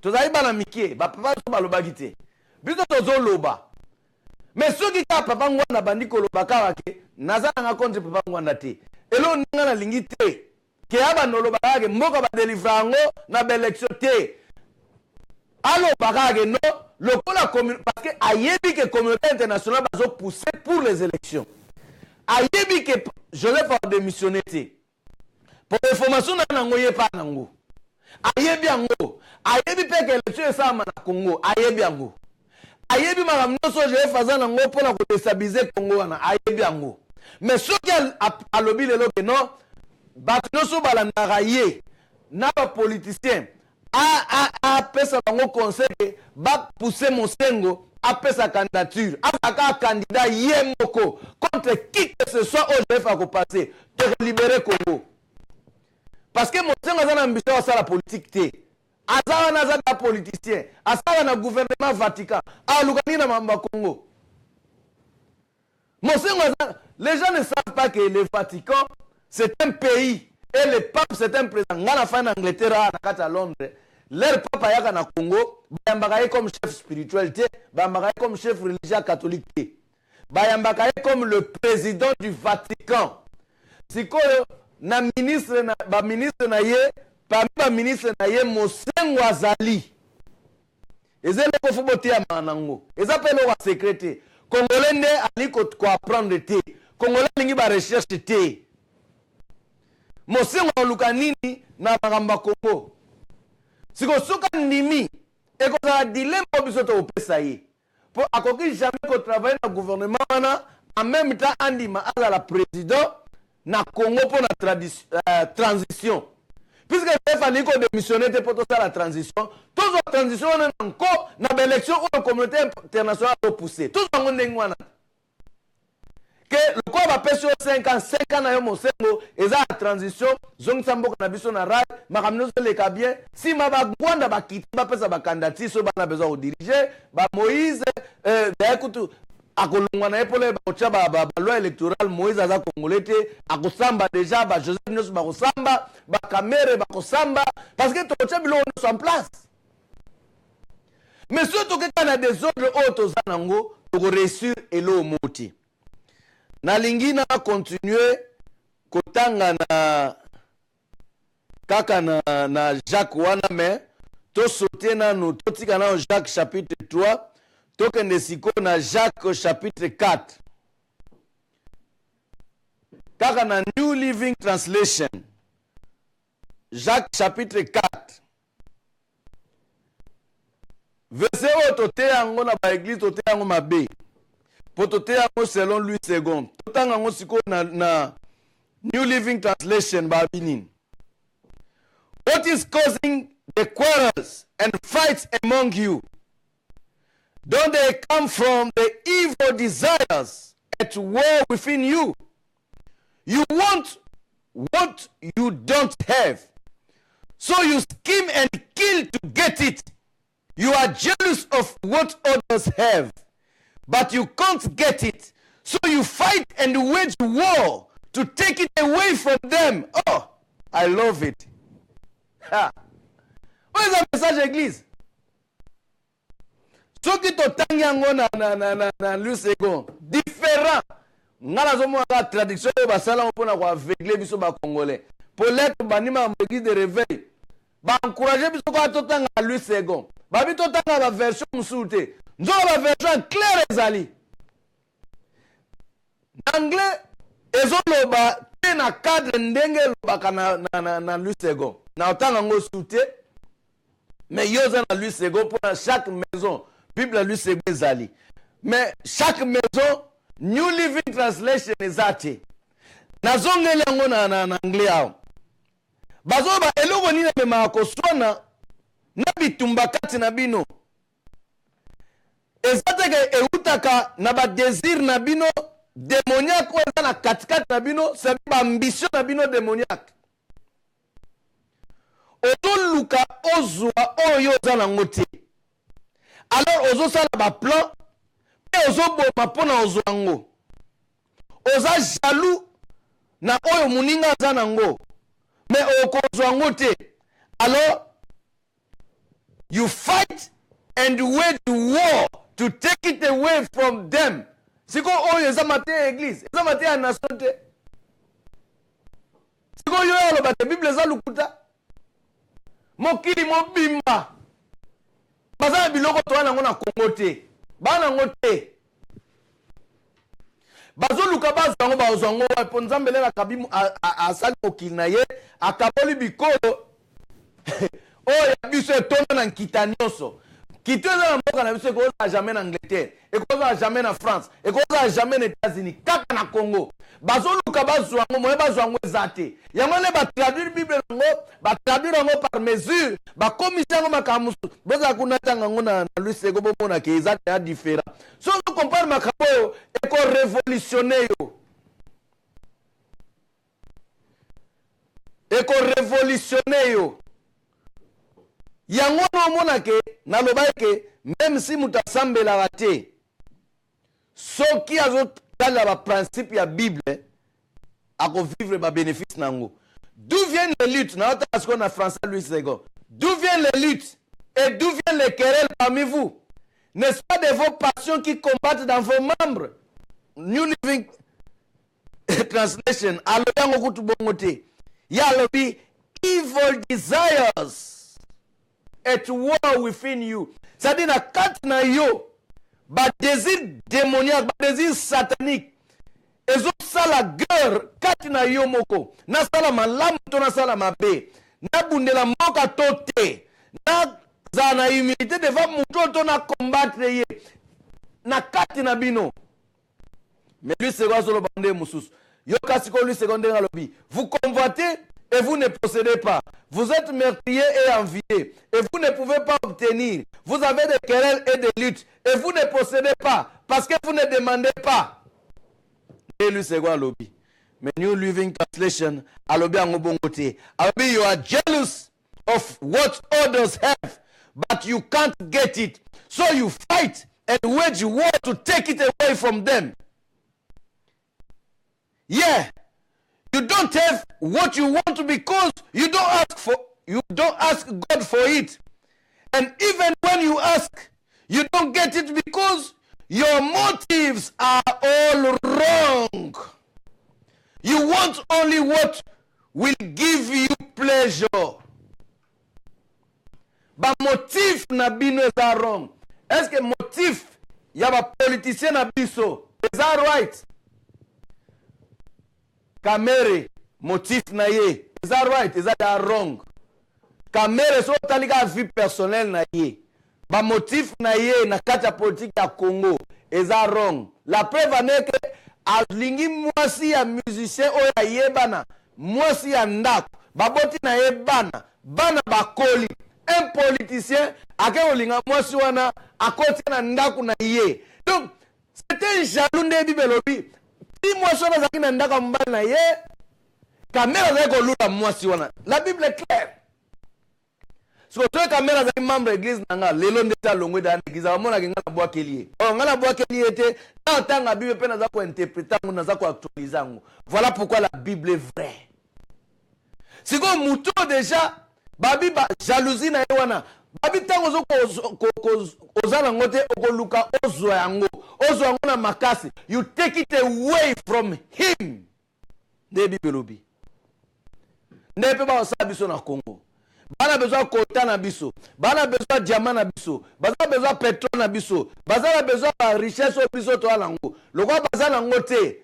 Tu as dit que tu as dit loba. Mais ceux qui ont papa ngwana bandi ko loba kawake, nazana nga contre papa ngwana te. Elo ngana lingi te. Ke aba no loba kawake, mboka ba délivrango na élection te. Allo bakage no. Parce que ayebi que communauté internationale va pousser pour les élections. Ayebi que Joseph a démissionné. Pour l'information na ngoye pa nango. Ayebi ango. Ayebi pe que l'élection est ça na Congo. Ayebi ango. Ayebi makamno so Joseph faza nango pour la déstabiliser Congo na ayebi ango. Mais ce qui a lobby le que non batno so balanda ye na ba politicien a pesa bango conseil ba pousser Mosengo a pesa candidature a candidat yemoko contre qui que ce soit au chef à passer te libérer Congo parce que Mosengo a une ambition à la politique te azana na za politicien azana na gouvernement Vatican a lugani na mamba Congo Mosengo les gens ne savent pas que le Vatican c'est un pays et le pape c'est un président ngana fa en Angleterre na kata Londres. Leur papa yaka na Congo, bayambakaye comme chef spirituel, bayambakaye comme chef religieux catholique, bayambakaye comme le président du Vatican. Siko na ministre na ye, parmi ba ministre na ye Mosengo azali. Ezele ko fobote ya manango. Ezapelo wa secrétaire. Congolais ne ali ko apprendre te. Congolais lingi ba recherche te. mosengo luka nini na magamba Congo siko soka ndimi ekozala dilemme biso to opesa ye po akoki jamais ko travailler na gouvernement wana en même temps andima azala président na Congo pour la transition puisque il fallait qu'on démissionne pour tout ça la transition toute la transition on est encore na l'élection où la communauté internationale a poussé tout ça on est ngwana que le quoi va pêcher 5 ans na yo mosengo eza la transition zong sambo na biso na rai makamno le ka bien si ma ba gwanda ba kiti ba pesa ba candidature so bana besoin de diriger ba Moïse écoute akolongwa na epole ba ocha ba loi électorale Moïse aza congolais te akosamba déjà ba Joseph Nyos ba kosamba ba Kamere ba kosamba parce que to ocha bilo on en place mais surtout que quand a des ordres autres zanango to réussir elo moti na lingina continuer kotanga na kaka na Jacques wana mais to sauter na no to tika na Jacques chapitre 3 tokende siko na Jacques chapitre 4 kaka na New Living Translation Jacques chapitre 4 verset oyo te yango na ba église to te yango mabe po to te yango selon Louis II to tanga yango siko na New Living Translation ba binin. What is causing the quarrels and fights among you? Don't they come from the evil desires at war within you? You want what you don't have, so you scheme and kill to get it. You are jealous of what others have, but you can't get it, so you fight and wage war to take it away from them. Oh, I love it. Ha. What is the message, Église? Ce qui te tangi yango na Louis II différent. Ngala zomo la traduction ba sala mpona kwa aveugle biso ba congolais. Pour l'être banima mogi de réveil. Ba encourager biso kwa totanga Louis II. Ba bi totanga ba version musulte. Nzo ba version claire ezali. Anglais ezoloba te na cadre ndenge lobaka na Louis II. Na otanga ngo sute. Mais yoza na Louis II pour chaque maison. Bible Louis II ezali. Mais chaque maison New Living Translation ezate. Nazongeli yango na anglais ao. Bazoba eloko nini mema koswana na bitumba kati na bino. Ezate ke eutaka na ba désir na bino démoniaque eza na katikati na bino, c'est ba ambition na bino démoniaque. Ozo luka ozwa oyo za na ngoti. Alors ozo sala ba plan et ozo boma pona ozwango. Oza jaloux na oyo muninga za nango. Mais okozwango te. Alors you fight and wage war to take it away from them. Siko oyo eza mate église, eza mate ya nation te. Siko yo alo ba Bible za lukuta. Mokili mobimba. Baza biloko to wana ngona Congo te. Bana ngote. Bazo luka bazango bazango po nzambe lela kabimu asali mokili na ye akaboli bikolo. Oya biso etonda na nkitanyoso. Kitoza na mboka na biso ekoza jamais na Angleterre, ekoza jamais na France, ekoza jamais na États-Unis, kaka na Congo. Bazoluka bazwango moye bazwango ezate. Yango ne ba traduire Bible ngo, ba traduire ngo par mesure, ba commission ngo makamusu. Boza kuna tanga ngo na Louis II bomona ke ezate ya différent. So on compare makabo eko révolutionner yo. Eko révolutionner yo. Yango no mona ke na loba ke même si mutasambela rate soki azot tala ba principe ya Bible ako vivre ba bénéfice nango. D'où viennent les luttes? Na ata ce qu'on a français Louis II. D'où viennent les luttes et d'où viennent les querelles parmi vous? N'est-ce pas de vos passions qui combattent dans vos membres? New Living Translation alo yango kutu bongote. Ya lobi evil desires at war within you. C'est-à-dire na kati na yo ba désir démoniaque, ba désir satanique ezo sala guerre kati na yo moko na sala malamu to na sala mabe na bundela mboka to te na za na humilité devant mutu to na combattre ye na kati na bino. Mais lui c'est quoi sur le bandé mususu yo kasiko lui secondaire ngalobi vous convoitez et vous ne possédez pas, vous êtes meurtriers et enviés et vous ne pouvez pas obtenir, vous avez des querelles et des luttes et vous ne possédez pas parce que vous ne demandez pas. Et lui c'est quoi lobby? Mais New Living Translation alobi angobongote alobi you are jealous of what others have but you can't get it, so you fight and wage war to take it away from them. Yeah, you don't have what you want because you don't ask God for it. And even when you ask, you don't get it because your motives are all wrong. You want only what will give you pleasure. But motif na bino is wrong. Est-ce que motif ya ba politicien na biso is that right? Kamere motif na ye is that right? Is that wrong? Kamere so talika vie personnelle na ye ba motif na ye na kati ya politique ya Congo is that wrong? La preuve est que alingi mwasi ya musicien oyo ayebana mwasi ya ndako baboti na ye bana bakoli un politicien ake olinga mwasi wana akoti na ndako na ye. Donc c'était jaloux nde bibelobi si mwasi wana zaki na ndako mbali na ye kamera zaki kolula mwasi wana. La Bible est claire. So toi kamera zaki membre église nanga lelo ndeta longwe da église amona kinga na bwa kelie nga na bwa kelie te na tanga Bible pe na za ko interpréter ngo na za ko actualiser ngo. Voilà pourquoi la Bible est vraie. C'est comme muto déjà babi ba jalousie na yewana babi tango zo ozala ngote okoluka ozo yango na makasi, you take it away from him. De bibelobi ne pe ba osa biso na Congo bana besoin kota na biso bana besoin diamant na biso baza besoin pétrole na biso baza besoin richesse o biso to alango lokwa baza na ngote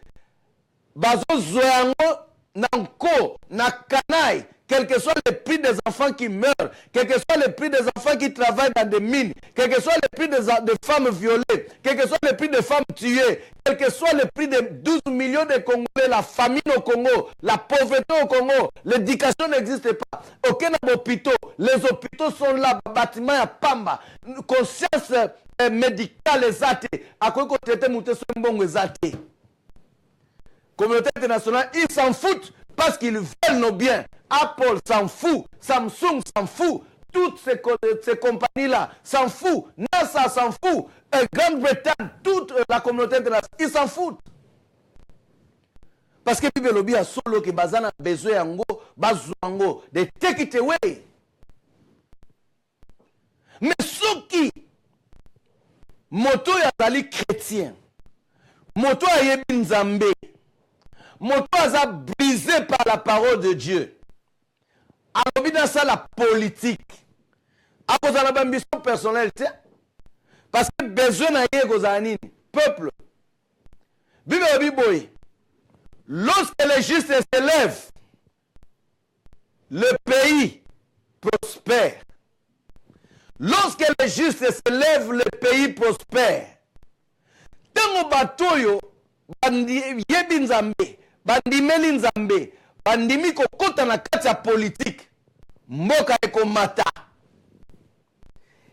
bazo zo yango na nko na kanai. Quel que soit le prix des enfants qui meurent, quel que soit le prix des enfants qui travaillent dans des mines, quel que soit le prix des femmes violées, quel que soit le prix des femmes tuées, quel que soit le prix de 12 millions de Congolais, la famine au Congo, la pauvreté au Congo, l'éducation n'existe pas. Aucun hôpital, les hôpitaux sont là, bâtiments à Pamba, conscience médicale exatée, à quoi côté de Mbongo exatée. Communauté internationale, ils s'en foutent. Parce qu'ils veulent nos biens. Apple s'en fout. Samsung s'en fout. Toutes ces compagnies-là s'en foutent. NASA s'en fout. Grande-Bretagne, toute la communauté internationale, ils s'en foutent. Parce que Bible lobby a solo que bazana besoin yango, bazuango, de take it away. Mais ceux qui moto yazali chrétien, moto ayebi nzambe, moto aza brisé par la parole de Dieu. Alobi dans ça la politique. A cause de l'ambition personnelle, parce que besoin na ye kozanini peuple. Bible boy. Lorsque les justes se lèvent, le pays prospère. Lorsque les justes se lèvent, le pays prospère. Tango batoyo bandi yebi nzambe bandimeli nzambe bandimi kokota na kati ya politique mboka ekomata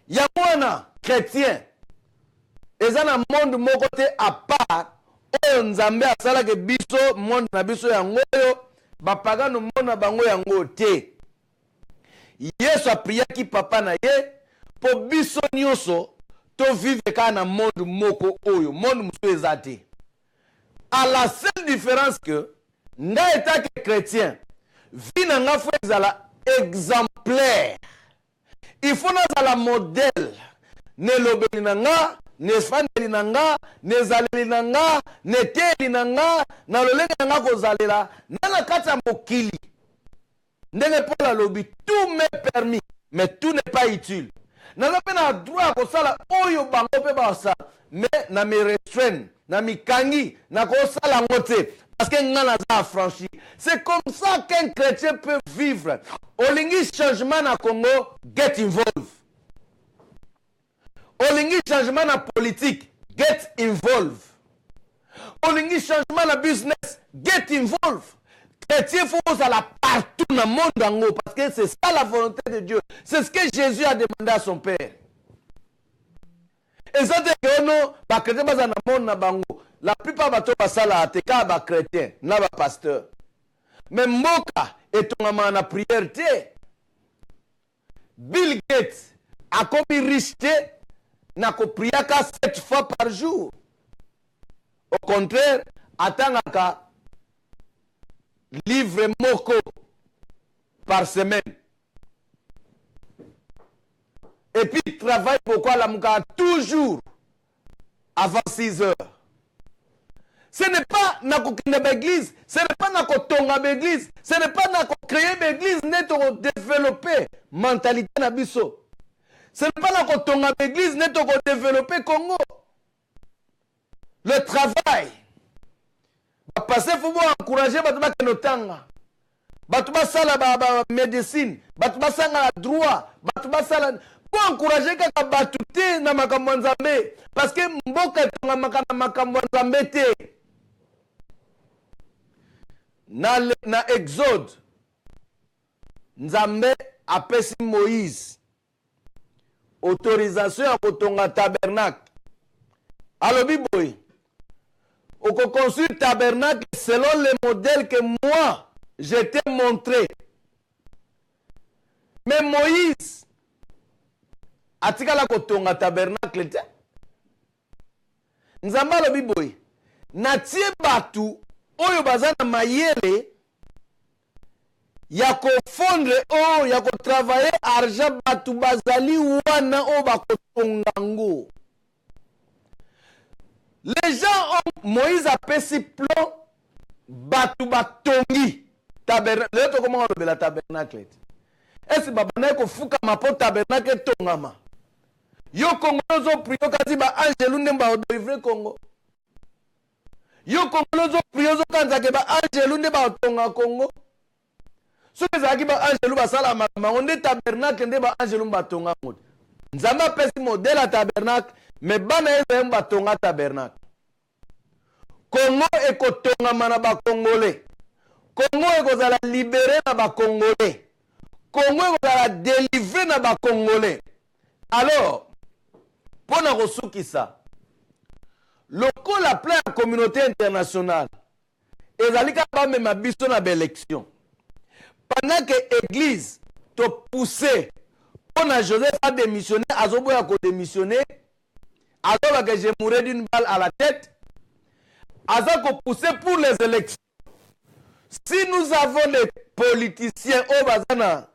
ya mwana chrétien eza na monde moko te à part oyo nzambe asalaka biso monde na biso yango oyo bapagano monde na bango yango te. Yesu apriaki papa na ye po biso nyonso to vivre kaka na monde moko oyo monde mosusu eza te. À la seule différence que nga état que chrétien vie na nga fo ezala exemplaire, il faut nazala modèle ne lobeli na nga ne fandeli na nga ne zaleli na nga ne teli na nga na lolenge na nga kozalela na kati ya mokili ndenge Paul alobi tout m'est permis mais tout n'est pas utile. Naza pe na droit kosala oyo bango pe basala mais na me restreindre na mikangi na kosala ngote parce que ngana za affranchi. C'est comme ça qu'un chrétien peut vivre. Olingi changement na Congo, get involved. Olingi changement na politique, get involved. Olingi changement na business, get involved. Chrétien faut aller partout dans le monde en haut, parce que c'est ça la volonté de Dieu. C'est ce que Jésus a demandé à son Père. Et ça, c'est que non, les chrétiens dans le monde na bango. La plupart de les gens qui sont des chrétiens, na ba pasteur. Mais Moka est en prière. Bill Gates a commis richté, n'a qu'à prier 7 fois par jour. Au contraire, attend qu'à livre moko par semaine. Et puis il travaille pourquoi la mouka toujours avant 6 heures. Ce n'est pas na l'église, ce n'est pas na tonga l'église, ce n'est pas na créer l'église, net développer mentalité na biso. Ce n'est pas na tonga l'église, net développer Congo. Le travail. Parce qu'il faut encourager les gens qui la médecine, les droit, pour encourager les gens parce que mboka na Exode, Nzambe apesi Moïse autorisation à kotonga tabernacle. Alors biboy, on construit le tabernacle selon les modèles que moi je t'ai montré. Mais Moïse a tika la kotonga tabernacle te. Nzamba lo biboy na tie batu oyo bazana mayele ya ko fondre o ya ko travailler argent batu bazali wana o ba kotongango. Les gens ont Moïse a pesi plan batu batongi tabernacle. Leto comment on la tabernacle? Est-ce babana ko fuka mapo tabernacle tongama? Yo Congo zo priyo kazi ba angelu ndemba odivre Congo. Yo Congo zo priyo zo kanza ke ba angelu ndemba tonga Congo. So ezaki ba angelu ba sala ma onde tabernacle ndemba angelu mba tonga ngod. Nzamba pesi modèle à tabernacle. Mais bana ezemba tonga tabernacle. Congo ekotonga mana ba congolais. Congo ekozala libéré na ba congolais. Congo ekozala délivré na ba congolais. Alors, pour na kosukisa, loko la plein la communauté internationale. Ezalika ba mema biso na élection. Pendant que église te pousser on a Joseph a démissionné, Azoboya a démissionné. Alors que j'ai mouru d'une balle à la tête. Azako poussé pour les élections. Si nous avons des politiciens au bazana,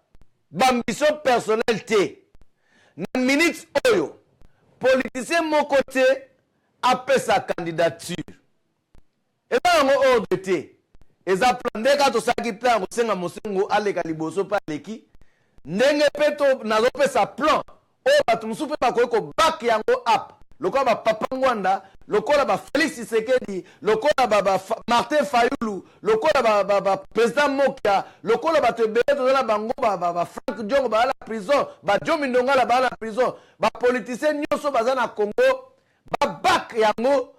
d'ambition personnelle, na minute oyo, politicien mon côté appelle sa candidature. Et dans mon ordre té, ils apprennent quand on s'acquitte plan, on s'en a monsengo ale kaliboso pa leki, ndenge peto na zope sa plan, o batumsupe pa ko back yango up. Lokola ba Papa Ngwanda, lokola ba Félix Tshisekedi, lokola ba Martin Fayulu, lokola ba président Mokia, lokola ba Tebele toza bango ba Frank Diongo ba la prison, ba Jomi Ndonga ba la prison, ba politicien nyonso baza na Congo, ba back yango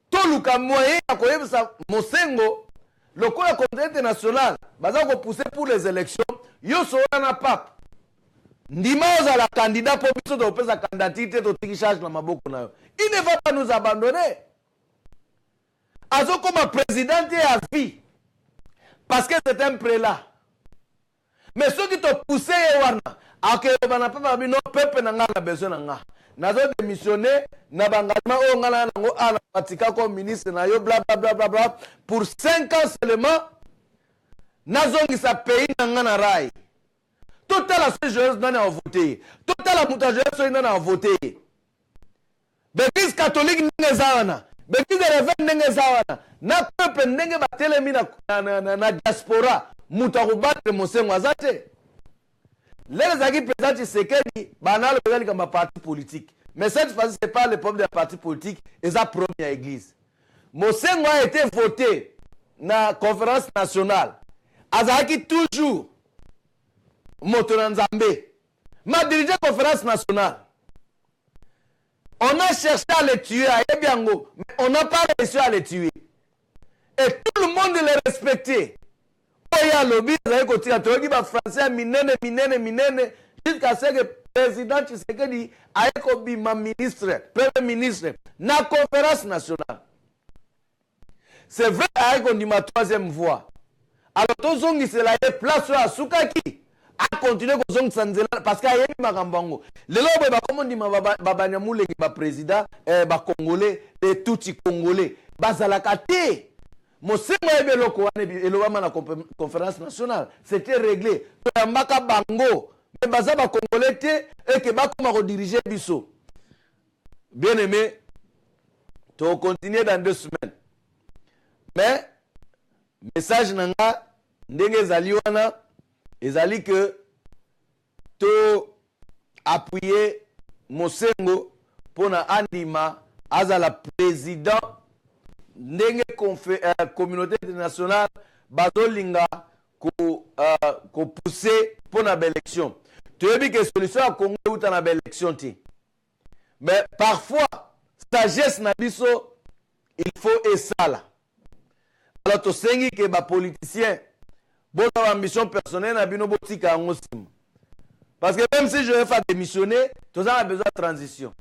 toluka moyen ya koyebisa Mosengo, lokola communauté internationale, baza ko pousser pour les élections, yo so na pape. Ndima la candidat pour biso de sa candidature to tiki charge na maboko na yo. Il ne va pas nous abandonner. Azo comme président à vie. Parce que c'est un prélat. Mais ceux qui te poussé wana, ake bana papa bino peuple na nga na besoin na nga. Nazo démissionner na bangama o ngala na ngo ala patika comme ministre na yo bla bla bla bla bla pour 5 ans seulement. Nazo ngisa pays na nga na rai. Total la jeunesse n'a voté. Total la mutajeunesse n'a voté. L'église catholique n'est pas. L'église révérende n'est pas. Na peuple n'est pas tellement na diaspora. Mutarubattre Mosengo azate. Les agis présents Tshisekedi, banal le comme un parti politique. Mais cette fois-ci, ce n'est pas le peuple de la parti politique, et sa première église. Mosengo a été voté na conférence nationale azalaki toujours moto na nzambe ma dirigé conférence nationale. On a cherché à le tuer à Ebiango, mais on n'a pas réussi à le tuer. Et tout le monde le respectait. Oya lobby, vous avez continué à trouver des Français minene, jusqu'à ce que le président Tshisekedi a été ma ministre, premier ministre, dans la conférence nationale. C'est vrai qu'on dit ma troisième voix. Alors, tous ceux qui se la place à Soukaki a continué parce qu'il y a eu Magambango. Le lobe ba comment dit ma Nyamule qui président ba congolais et tout congolais bazalakate Mosengo ebe loko wane elobama na conférence nationale c'était réglé to mbaka bango mais baza ba congolais te et que ba koma rediriger biso. Bien aimé, to continuer dans 2 semaines. Mais message nanga ndenge ezali wana ezali que to appuyer Mosengo pona andima azala président ndenge communauté internationale bazolinga ko pousser pona élection. Tu veux dire que solution à Congo ou na élection ti. Mais parfois sagesse na biso il faut esala. Alors to sengi que ba politicien bon ambition personnelle na bino botika ngosima. Parce que même si je vais faire démissionner, tout ça a besoin de transition.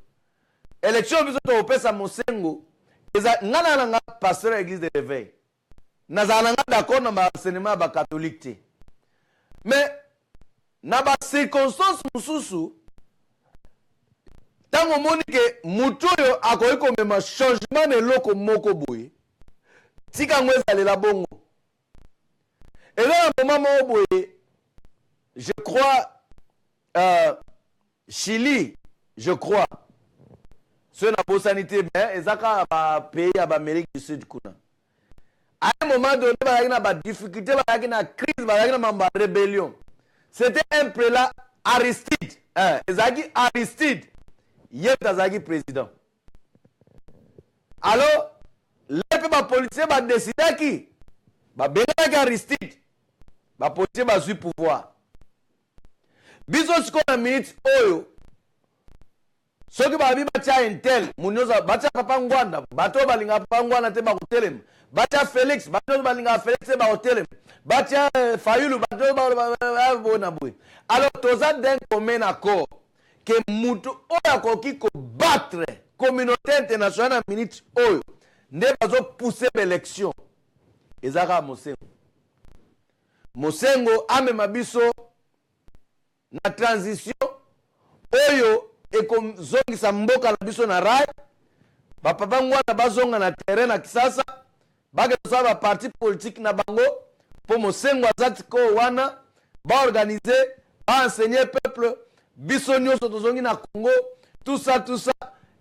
Élection biso to opesa Mosengo eza ngana nga pasteur église de réveil. Nazana nga d'accord na ba enseignement ba catholique. Mais na ba circonstance mususu tango moni ke mutu yo akoyi komema changement na eloko moko boye. Tika ngweza lela bongo. Et là, à un moment où je crois, Chili, je crois, ce n'est pas sanité, mais ils ont un pays à l'Amérique du Sud. À un moment donné, il y a des difficultés, il y a une crise, il y a une rébellion. C'était un prélat Aristide. Ezaki Aristide, il est président. Alors, les policiers ont décidé qui va Aristide. Ba policier ba su pouvoir. Biso siko na minute oyo. Soki ba bi batia intel, munyoza batia papa ngwanda, bato balinga papa ngwanda te ba hotelem. Batia Felix, bato balinga Felix te ba hotelem. Batia Fayulu, bato ba bona boy. Alors toza d'un commun accord que mutu oya koki ko battre communauté internationale na minute oyo. Ne bazo pousser l'élection. Ezaka Mosengo. Mosengo amema biso na transition oyo ekozongisa mboka na biso na rai bapapa ngwana bazonga na terrain na Kisasa bakezosa ba parti politique na bango po Mosengo azati ko wana ba organiser ba enseigner peuple biso nyonso tozongi na Congo tout ça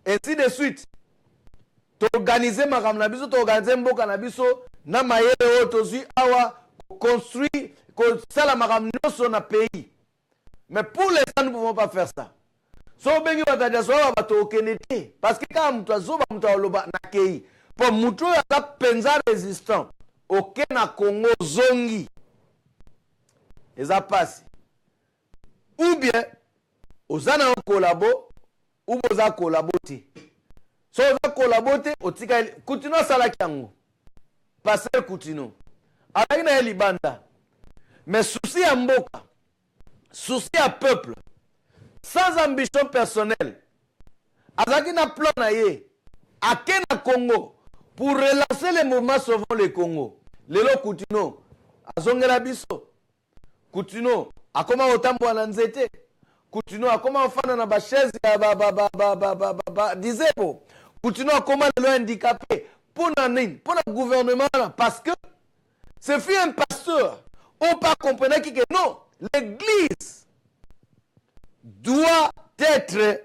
ainsi de suite to organiser makambo na biso to organiser mboka na biso na mayele oyo tozwi awa construit ça la maramnoso na pays. Mais pour l'instant nous ne pouvons pas faire ça. So bengi bataja so bato okenete parce que quand mtu azoba mtu aloba na kei pour mtu ya penza résistant okena Congo zongi eza passe ou bien ozana collabo ou boza collaboter. So oza collaboter otika continue sala kyango. Passer continue. Alaina ya libanda. Mais souci à mboka, souci à peuple, sans ambition personnelle. Azaki na plan na ye, ake na Congo, pour relancer les mouvements sauvant le Congo. Lelo Koutino, azongela biso. Koutino, akoma otambo na nzete. Koutino, akoma ofana na ba chaise ya dizebo. Koutino, akoma lelo handicapé. Pour le gouvernement, parce que ce fut un pasteur. On pas comprendre que non, l'église doit être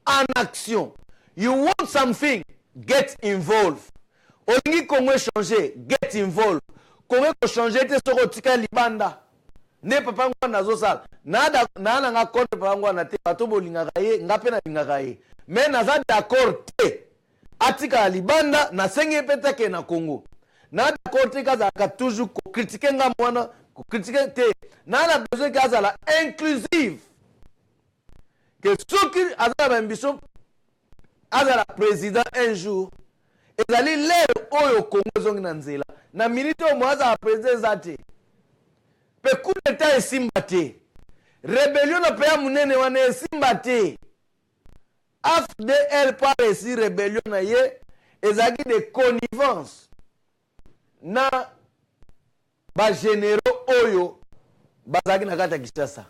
en action. You want something, get involved. Olingi Congo changer, get involved. Congo changer te sorotika libanda. Ne papa ngwana zosala. Nada nga contre papa ngwana te bato bolinga kaye, ngape na linga kaye. Mais naza d'accord te. Atika libanda na sengi petake na Congo. na d'accord te kazalaka toujours kocritique nga mwana kocritique te na besoin kazala inclusive que soki azala bambition azala président un jour ezali lelo oyo Congo ezongi na nzela na minute oyo azala président eza te pe coup d'état esimba te rébellion na peya munene wana esimba te AFDL par esi rébellion na ye ezalaki de connivence na bagénéraux oyo bazalaki na kati ya Kinshasa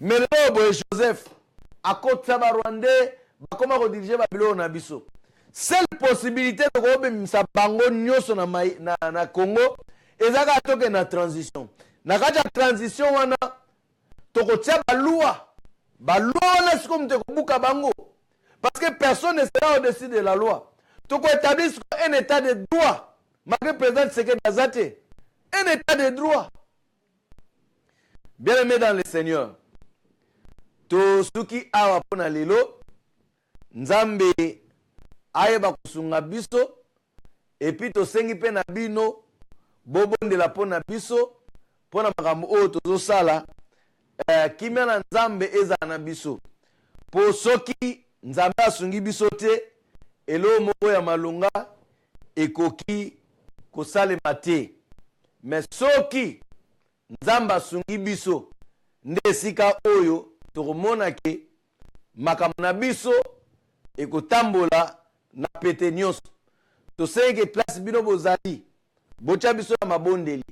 mais lelo boye Joseph akotisa barwandais bakoma kodirige babiloko na biso seule possibilité de kobimisa bango nyonso na Congo ezalaka toke na transition na kati ya transition wana tokotia baloi wana siko moto ekobuka bango parce que personne ne sera au-dessus de la loi tokoétablir un état de droit malgré président Tshisekedi azate un état de droit. Bien aimé dans le Seigneur, to suki awa pona lelo nzambe ayeba kusunga biso et puis to sengi pe na bino bobondela pona biso pona makambo oyo tozosala kimia na nzambe ezala na biso po soki nzambe asungi biso te elo moko ya malunga ekoki kosalema te mais soki nzambe asungi biso nde esika oyo tokomona ke makambo na biso ekotambola na pete nyonso tosengi place bino bozali botya biso na mabondeli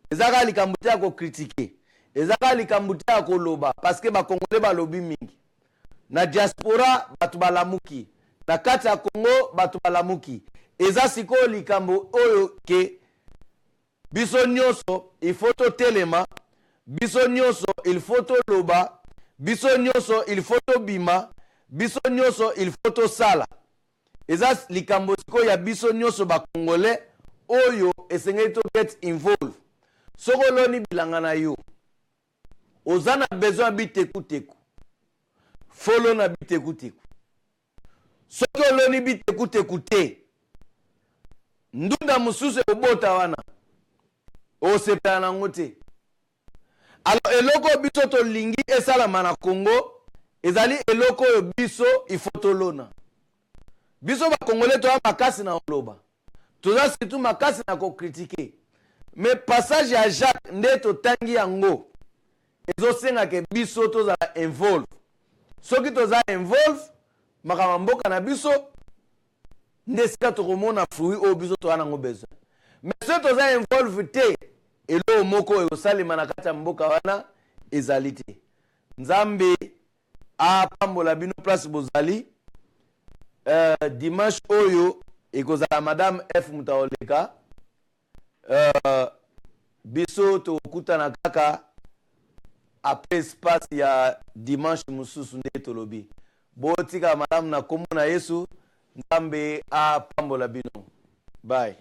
ezaka likambo te ya kokritike ezaka likambo te ya koloba parce que bakongole balobi mingi na diaspora bato balamuki na kati ya Congo bato balamuki eza sikoyo likambo oyo ke biso nyonso il faut totelema biso nyonso il faut toloba biso nyonso il faut tobima biso nyonso il faut tosala eza likambo sikoyo ya biso nyonso bakongole oyo esengeli to get involved soko oloni bilanga na yo oza na besoin ya bitekuteku folo na bitekuteku soki oloni bitekuteku te ndunda mosusu ekobota wana osepela nango te alors eloko biso tolingi esalama na Congo ezali eloko oyo biso ifo tolona biso bakongole toya makasi na oloba toza surtout makasi na kokritike mais passage ya Jacques nde totangi yango ezosenga ke biso tozala involve soki toza involve makambo mboka na biso nde sika tokomona fruit oyo biso toza nango besoin mais soki toza involve te elo moko ekosalema na kati ya mboka wana ezali te nzambe apambola bino place bozali dimanche oyo ekozala madame F Mutaoleka biso tokutana kaka après espace ya dimanche mosusu nde tolobi botika madame na kombo na Yesu nzambe apambola bino bye.